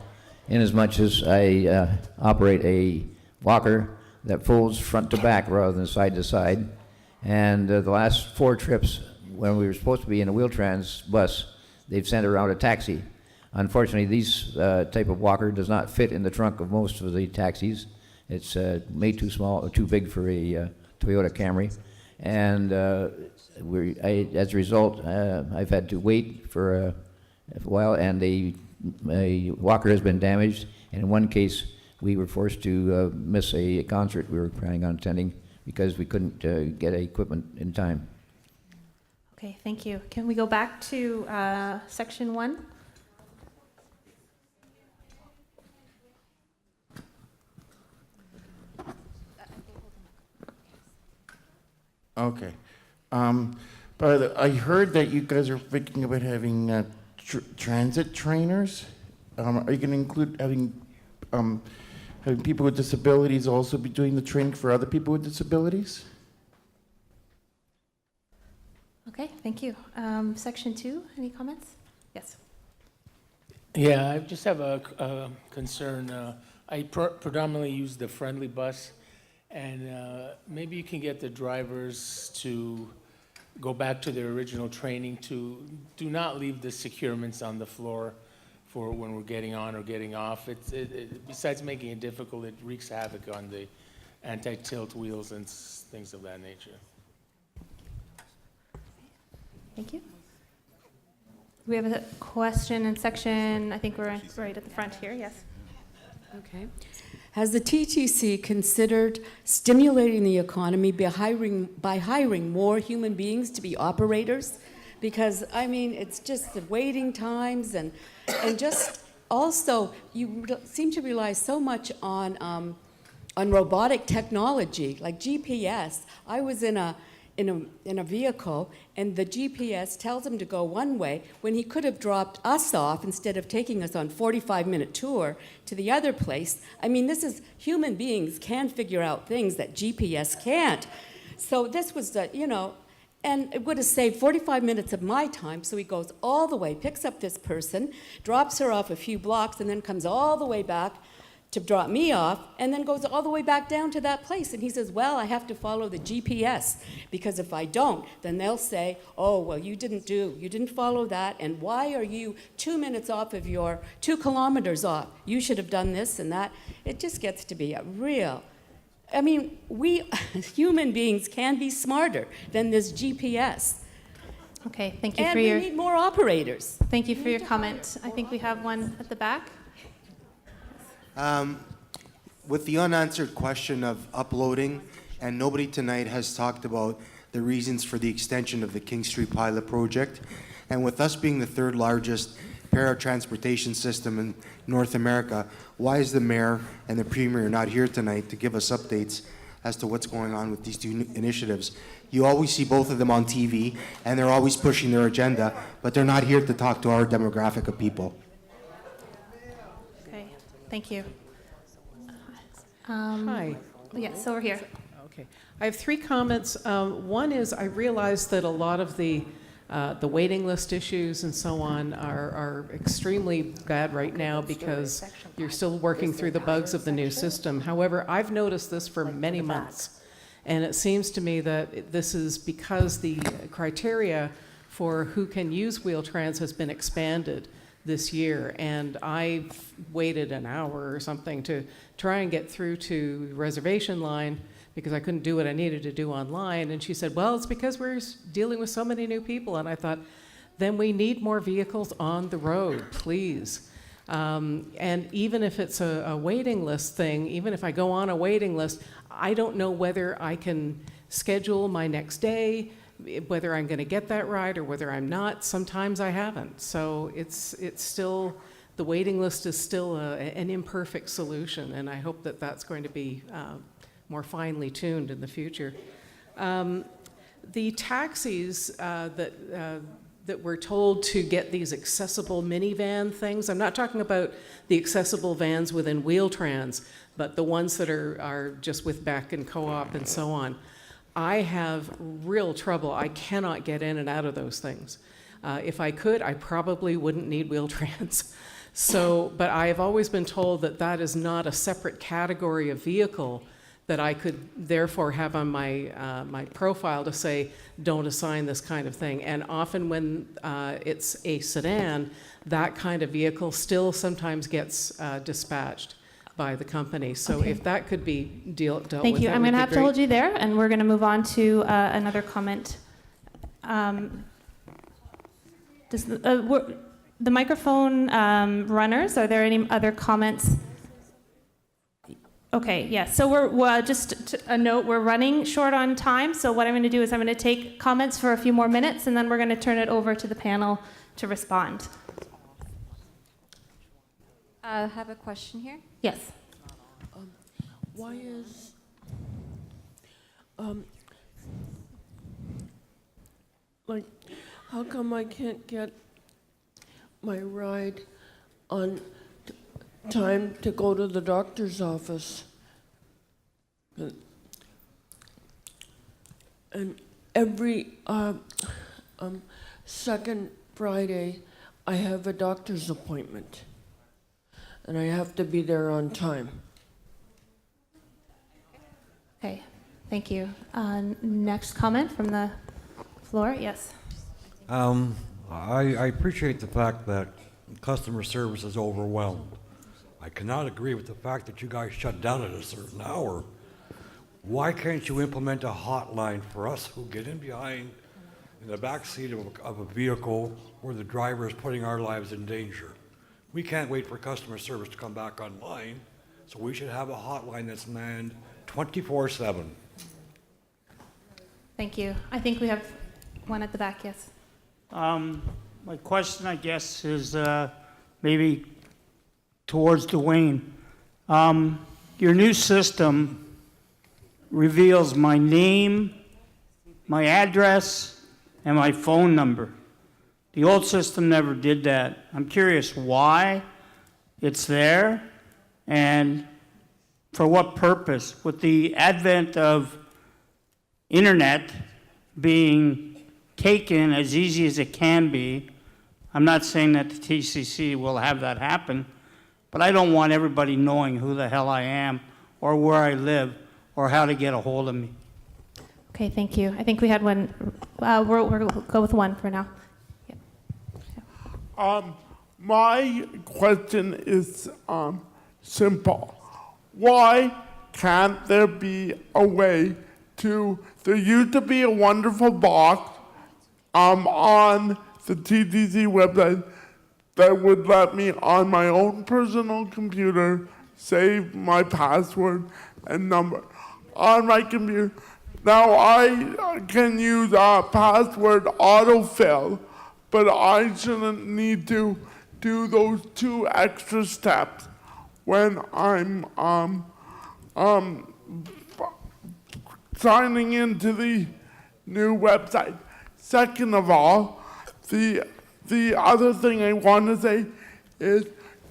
Speaker 17: in as much as I operate a walker that folds front to back rather than side to side. And the last 4 trips when we were supposed to be in a Wheel-Trans bus, they've sent around a taxi. Unfortunately, these type of walker does not fit in the trunk of most of the taxis. It's made too small, or too big for a Toyota Camry. And as a result, I've had to wait for a while, and a walker has been damaged. And in one case, we were forced to miss a concert we were planning on attending because we couldn't get equipment in time.
Speaker 1: Okay, thank you. Can we go back to section 1?
Speaker 20: Okay. But I heard that you guys are thinking about having transit trainers. Are you going to include having people with disabilities also be doing the training for other people with disabilities?
Speaker 1: Okay, thank you. Section 2, any comments? Yes.
Speaker 21: Yeah, I just have a concern. I predominantly use the friendly bus, and maybe you can get the drivers to go back to their original training to do not leave the securements on the floor for when we're getting on or getting off. Besides making it difficult, it wreaks havoc on the anti-tilt wheels and things of that nature.
Speaker 1: Thank you. We have a question in section, I think we're right at the front here, yes.
Speaker 25: Okay. Has the TTC considered stimulating the economy by hiring more human beings to be operators? Because, I mean, it's just the waiting times and just also you seem to rely so much on robotic technology, like GPS. I was in in a vehicle, and the GPS tells him to go one way when he could have dropped us off instead of taking us on 45-minute tour to the other place. I mean, this is, human beings can figure out things that GPS can't. So this was the, you know, and it would have saved 45 minutes of my time. So he goes all the way, picks up this person, drops her off a few blocks, and then comes all the way back to drop me off, and then goes all the way back down to that place. And he says, well, I have to follow the GPS, because if I don't, then they'll say, oh, well, you didn't follow that, and why are you 2 minutes off of your 2 kilometers off? You should have done this and that. It just gets to be a real, I mean, we human beings can be smarter than this GPS.
Speaker 1: Okay, thank you
Speaker 25: And
Speaker 1: for
Speaker 25: we
Speaker 1: your...
Speaker 25: need more operators.
Speaker 1: Thank you for your comment. I think we have one at the back.
Speaker 6: With the unanswered question of uploading, and nobody tonight has talked about the reasons for the extension of the King Street Pilot Project, and with us being the 3rd largest paratransportation system in North America, why is the mayor and the premier not here tonight to give us updates as to what's going on with these 2 initiatives? You always see both of them on TV, and they're always pushing their agenda, but they're not here to talk to our demographic of people.
Speaker 1: Okay, thank you.
Speaker 7: Hi.
Speaker 1: Yes, over here.
Speaker 7: Okay. I have 3 comments. One is I realize that a lot of the waiting list issues and so on are extremely bad right now because you're still working through the bugs of the new system. However, I've noticed this for many months, and it seems to me that this is because the criteria for who can use Wheel-Trans has been expanded this year, and I've waited an hour or something to try and get through to the reservation line because I couldn't do what I needed to do online. And she said, well, it's because we're dealing with so many new people. And I thought, then we need more vehicles on the road, please. And even if it's a waiting list thing, even if I go on a waiting list, I don't know whether I can schedule my next day, whether I'm going to get that ride or whether I'm not. Sometimes I haven't. So it's still, the waiting list is still an imperfect solution, and I hope that that's going to be more finely tuned in the future. The taxis that we're told to get these accessible minivan things, I'm not talking about the accessible vans within Wheel-Trans, but the ones that are just with Beck and Co-op and so on. I have real trouble. I cannot get in and out of those things. If I could, I probably wouldn't need Wheel-Trans. So, but I have always been told that that is not a separate category of vehicle that I could therefore have on my, my profile to say, don't assign this kind of thing. And often when it's a sedan, that kind of vehicle still sometimes gets dispatched by the company. So
Speaker 1: Okay.
Speaker 7: if that could be dealt with,
Speaker 1: Thank you.
Speaker 7: that
Speaker 1: I'm
Speaker 7: would
Speaker 1: going to
Speaker 7: be
Speaker 1: have to
Speaker 7: great.
Speaker 1: hold you there, and we're going to move on to another comment. Does the microphone runners, are there any other comments? Okay, yes. So we're just a note, we're running short on time. So what I'm going to do is I'm going to take comments for a few more minutes, and then we're going to turn it over to the panel to respond.
Speaker 8: I have a question here.
Speaker 1: Yes.
Speaker 8: Why is like, how come I can't get my ride on time to go to the doctor's office? And every second Friday, I have a doctor's appointment, and I have to be there on time.
Speaker 1: Okay, thank you. Next comment from the floor, yes.
Speaker 22: I appreciate the fact that customer service is overwhelmed. I cannot agree with the fact that you guys shut down at a certain hour. Why can't you implement a hotline for us who get in behind in the back seat of a vehicle where the driver is putting our lives in danger? We can't wait for customer service to come back online, so we should have a hotline that's manned 24/7.
Speaker 1: Thank you. I think we have one at the back, yes.
Speaker 23: My question, I guess, is maybe towards Dwayne. Your new system reveals my name my address and my phone number. The old system never did that. I'm curious why it's there and for what purpose. With the advent of internet being taken as easy as it can be, I'm not saying that the TCC will have that happen, but I don't want everybody knowing who the hell I am or where I live or how to get a hold of me.
Speaker 1: Okay, thank you. I think we had one. We'll go with one for now.
Speaker 4: My question is simple. Why can't there be a way to, there used to be a wonderful box on the TTC website that would let me on my own personal computer save my password and number on my computer. Now I can use password autofill, but I shouldn't need to do those 2 extra steps when I'm signing into the new website. Second of all, the other thing I want to say is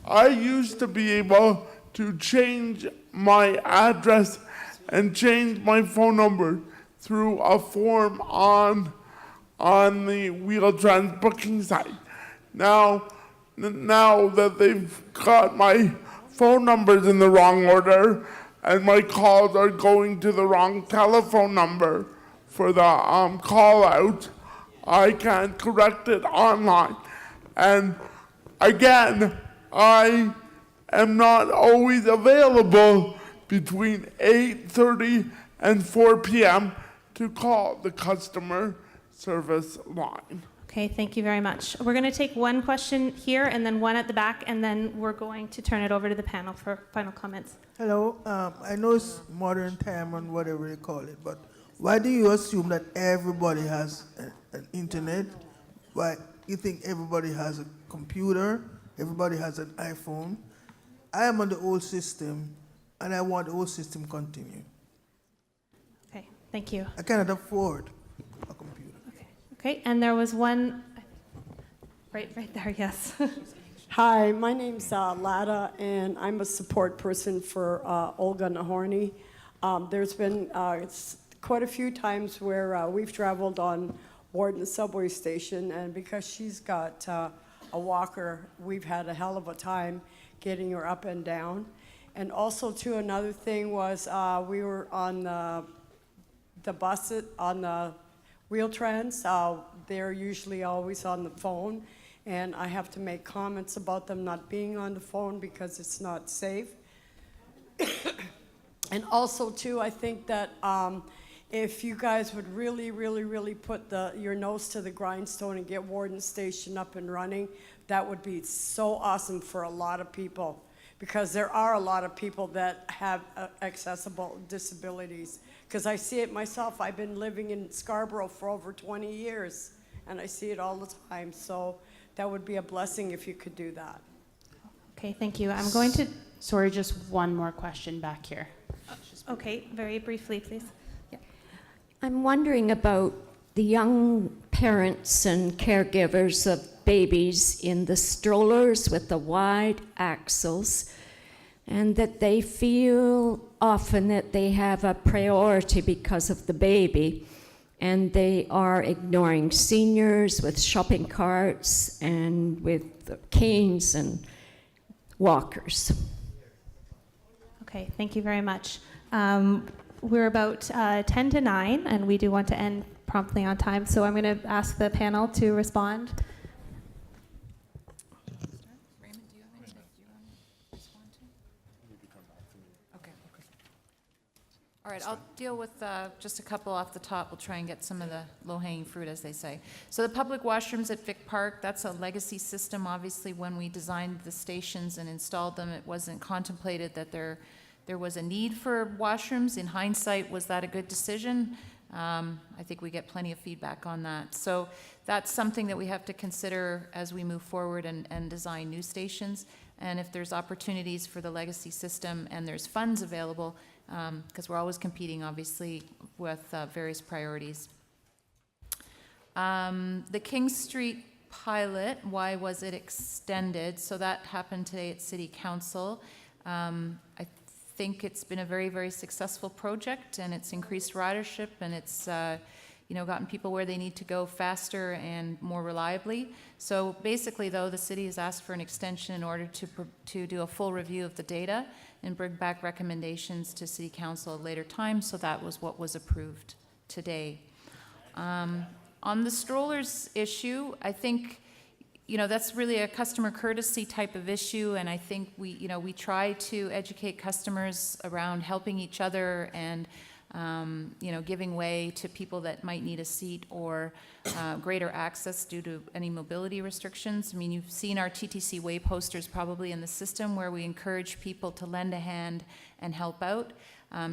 Speaker 4: I used to be able to change my address and change my phone number through a form on the Wheel-Trans booking site. Now that they've got my phone numbers in the wrong order and my calls are going to the wrong telephone number for the call out, I can't correct it online. And again, I am not always available between 8:30 and 4 p.m. to call the customer service line.
Speaker 1: Okay, thank you very much. We're going to take one question here and then one at the back, and then we're going to turn it over to the panel for final comments.
Speaker 5: Hello, I know it's modern time and whatever you call it, but why do you assume that everybody has an internet? Why you think everybody has a computer, everybody has an iPhone? I am on the old system, and I want the old system to continue.
Speaker 1: Okay, thank you.
Speaker 5: I cannot afford a computer.
Speaker 1: Okay, and there was one right there, yes.
Speaker 12: Hi, my name's Lada, and I'm a support person for Olga Nahorny. There's been quite a few times where we've traveled on Warden subway station, and because she's got a walker, we've had a hell of a time getting her up and down. And also, too, another thing was we were on the bus, on the Wheel-Trans. They're usually always on the phone, and I have to make comments about them not being on the phone because it's not safe. And also, too, I think that if you guys would really, really, really put your nose to the grindstone and get Warden Station up and running, that would be so awesome for a lot of people, because there are a lot of people that have accessible disabilities. Because I see it myself. I've been living in Scarborough for over 20 years, and I see it all the time. So that would be a blessing if you could do that.
Speaker 1: Okay, thank you. I'm going to...
Speaker 13: Sorry, just one more question back here.
Speaker 1: Okay, very briefly, please. Yeah.
Speaker 24: I'm wondering about the young parents and caregivers of babies in the strollers with the wide axles, and that they feel often that they have a priority because of the baby, and they are ignoring seniors with shopping carts and with canes and walkers.
Speaker 1: Okay, thank you very much. We're about 10 to 9, and we do want to end promptly on time, so I'm going to ask the panel to respond.
Speaker 2: All right, I'll deal with just a couple off the top. We'll try and get some of the low-hanging fruit, as they say. So the public washrooms at Vic Park, that's a legacy system. Obviously, when we designed the stations and installed them, it wasn't contemplated that there was a need for washrooms. In hindsight, was that a good decision? I think we get plenty of feedback on that. So that's something that we have to consider as we move forward and design new stations. And if there's opportunities for the legacy system and there's funds available, because we're always competing, obviously, with various priorities. The King Street pilot, why was it extended? So that happened today at City Council. I think it's been a very, very successful project, and it's increased ridership, and it's gotten people where they need to go faster and more reliably. So basically, though, the city has asked for an extension in order to do a full review of the data and bring back recommendations to City Council at a later time. So that was what was approved today. On the strollers issue, I think, that's really a customer courtesy type of issue, and I think we try to educate customers around helping each other and, giving way to people that might need a seat or greater access due to any mobility restrictions. I mean, you've seen our TTC Way posters probably in the system where we encourage people to lend a hand and help out,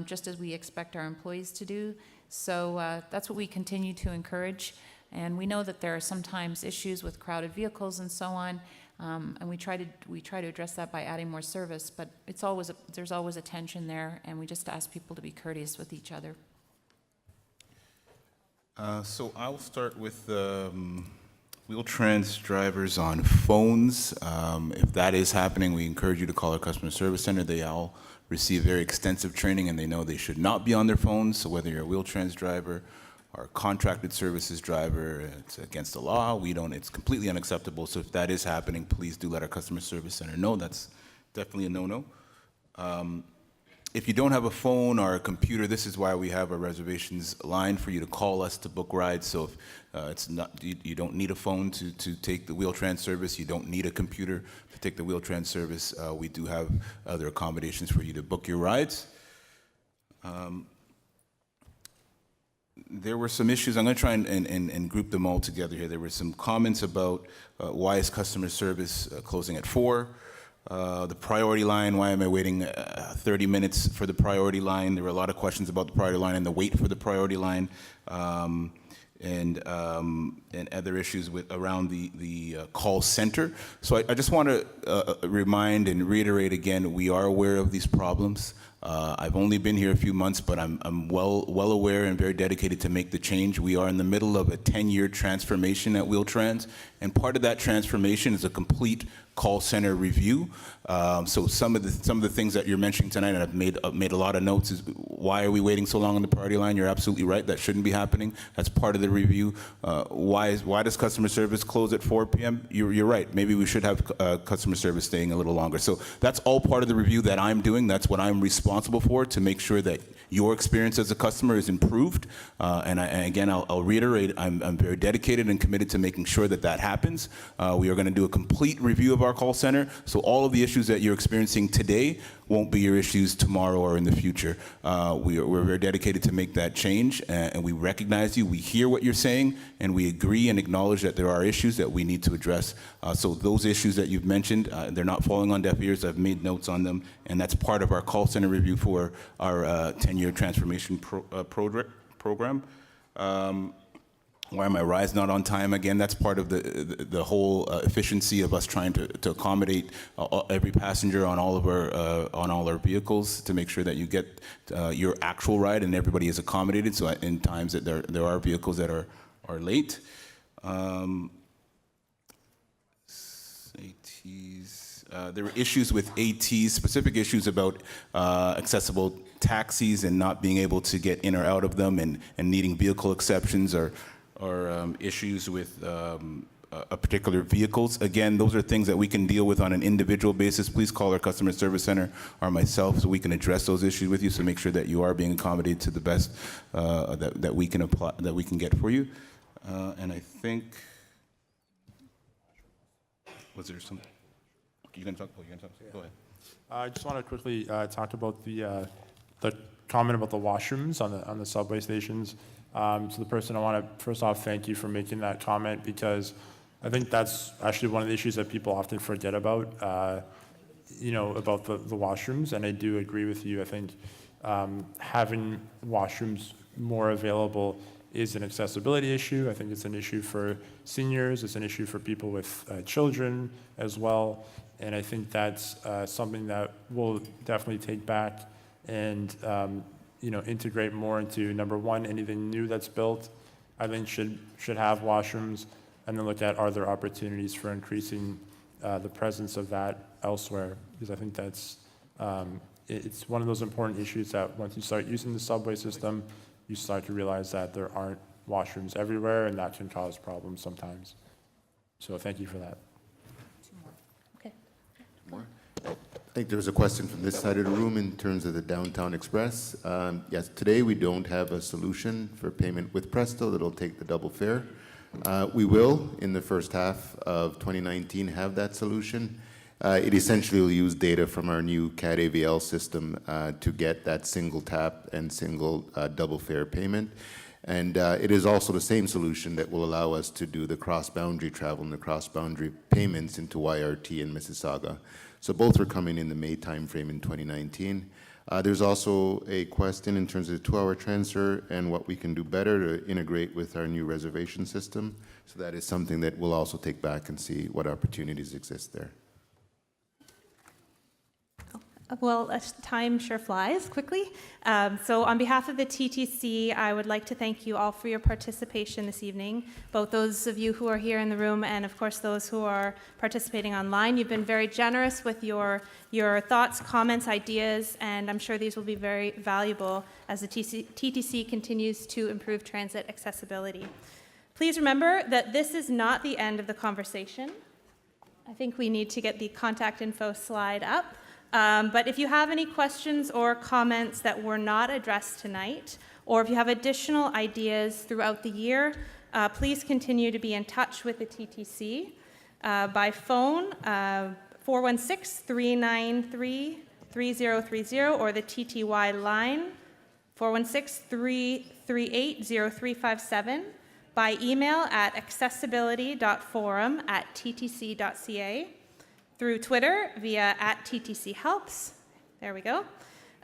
Speaker 2: just as we expect our employees to do. So that's what we continue to encourage. And we know that there are sometimes issues with crowded vehicles and so on, and we try to address that by adding more service. But there's always a tension there, and we just ask people to be courteous with each other.
Speaker 3: So I'll start with Wheel-Trans drivers on phones. If that is happening, we encourage you to call our customer service center. They all receive very extensive training, and they know they should not be on their phones. So whether you're a Wheel-Trans driver or a contracted services driver, it's against the law. It's completely unacceptable. So if that is happening, please do let our customer service center know. That's definitely a no-no. If you don't have a phone or a computer, this is why we have a reservations line for you to call us to book rides. So if you don't need a phone to take the Wheel-Trans service, you don't need a computer to take the Wheel-Trans service, we do have other accommodations for you to book your rides. There were some issues. I'm going to try and group them all together here. There were some comments about why is customer service closing at 4? The priority line, why am I waiting 30 minutes for the priority line? There were a lot of questions about the priority line and the wait for the priority line, and other issues around the call center. So I just want to remind and reiterate again, we are aware of these problems. I've only been here a few months, but I'm well aware and very dedicated to make the change. We are in the middle of a 10-year transformation at Wheel-Trans, and part of that transformation is a complete call center review. So some of the things that you're mentioning tonight, and I've made a lot of notes, is why are we waiting so long on the priority line? You're absolutely right. That shouldn't be happening. That's part of the review. Why does customer service close at 4 p.m.? You're right. Maybe we should have customer service staying a little longer. So that's all part of the review that I'm doing. That's what I'm responsible for, to make sure that your experience as a customer is improved. And again, I'll reiterate, I'm very dedicated and committed to making sure that that happens. We are going to do a complete review of our call center, so all of the issues that you're experiencing today won't be your issues tomorrow or in the future. We're very dedicated to make that change, and we recognize you, we hear what you're saying, and we agree and acknowledge that there are issues that we need to address. So those issues that you've mentioned, they're not falling on deaf ears. I've made notes on them, and that's part of our call center review for our 10-year transformation program. Why are my rides not on time? Again, that's part of the whole efficiency of us trying to accommodate every passenger on all our vehicles, to make sure that you get your actual ride and everybody is accommodated. So in times that there are vehicles that are late. ATs. There were issues with ATs, specific issues about accessible taxis and not being able to get in or out of them, and needing vehicle exceptions, or issues with particular vehicles. Again, those are things that we can deal with on an individual basis. Please call our customer service center or myself so we can address those issues with you, so make sure that you are being accommodated to the best that we can get for you. And I think, was there something? You're going to talk? Oh, you're going to talk? Go ahead.
Speaker 9: I just want to quickly talk about the comment about the washrooms on the subway stations. So the person, I want to first off thank you for making that comment, because I think that's actually one of the issues that people often forget about, about the washrooms. And I do agree with you. I think having washrooms more available is an accessibility issue. I think it's an issue for seniors. It's an issue for people with children as well. And I think that's something that we'll definitely take back and integrate more into, number one, anything new that's built. I think should have washrooms, and then look at are there opportunities for increasing the presence of that elsewhere, because I think that's it's one of those important issues that once you start using the subway system, you start to realize that there aren't washrooms everywhere, and that can cause problems sometimes. So thank you for that.
Speaker 14: I think there was a question from this side of the room in terms of the Downtown Express. Yes, today we don't have a solution for payment with Presto that'll take the double fare. We will, in the first half of 2019, have that solution. It essentially will use data from our new CAT AVL system to get that single tap and single double fare payment. And it is also the same solution that will allow us to do the cross-boundary travel and the cross-boundary payments into YRT and Mississauga. So both are coming in the May timeframe in 2019. There's also a question in terms of the 2-hour transfer and what we can do better to integrate with our new reservation system. So that is something that we'll also take back and see what opportunities exist there.
Speaker 1: Well, time sure flies quickly. So on behalf of the TTC, I would like to thank you all for your participation this evening, both those of you who are here in the room and, of course, those who are participating online. You've been very generous with your thoughts, comments, ideas, and I'm sure these will be very valuable as the TTC continues to improve transit accessibility. Please remember that this is not the end of the conversation. I think we need to get the contact info slide up. But if you have any questions or comments that were not addressed tonight, or if you have additional ideas throughout the year, please continue to be in touch with the TTC by phone, 416-393-3030, or the TTY line, 416-338-0357, by email at accessibility.forum@ttc.ca, through Twitter via @TTCHelps, there we go,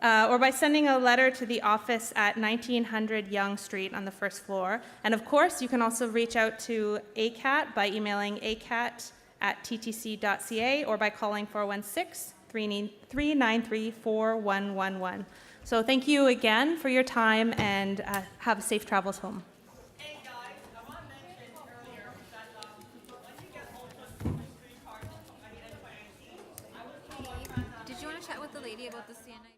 Speaker 1: or by sending a letter to the office at 1900 Yonge Street on the first floor. And of course, you can also reach out to ACAT by emailing acat@ttc.ca or by calling 416-393-4111. So thank you again for your time, and have safe travels home.
Speaker 15: Did you want to chat with the lady about the CNI?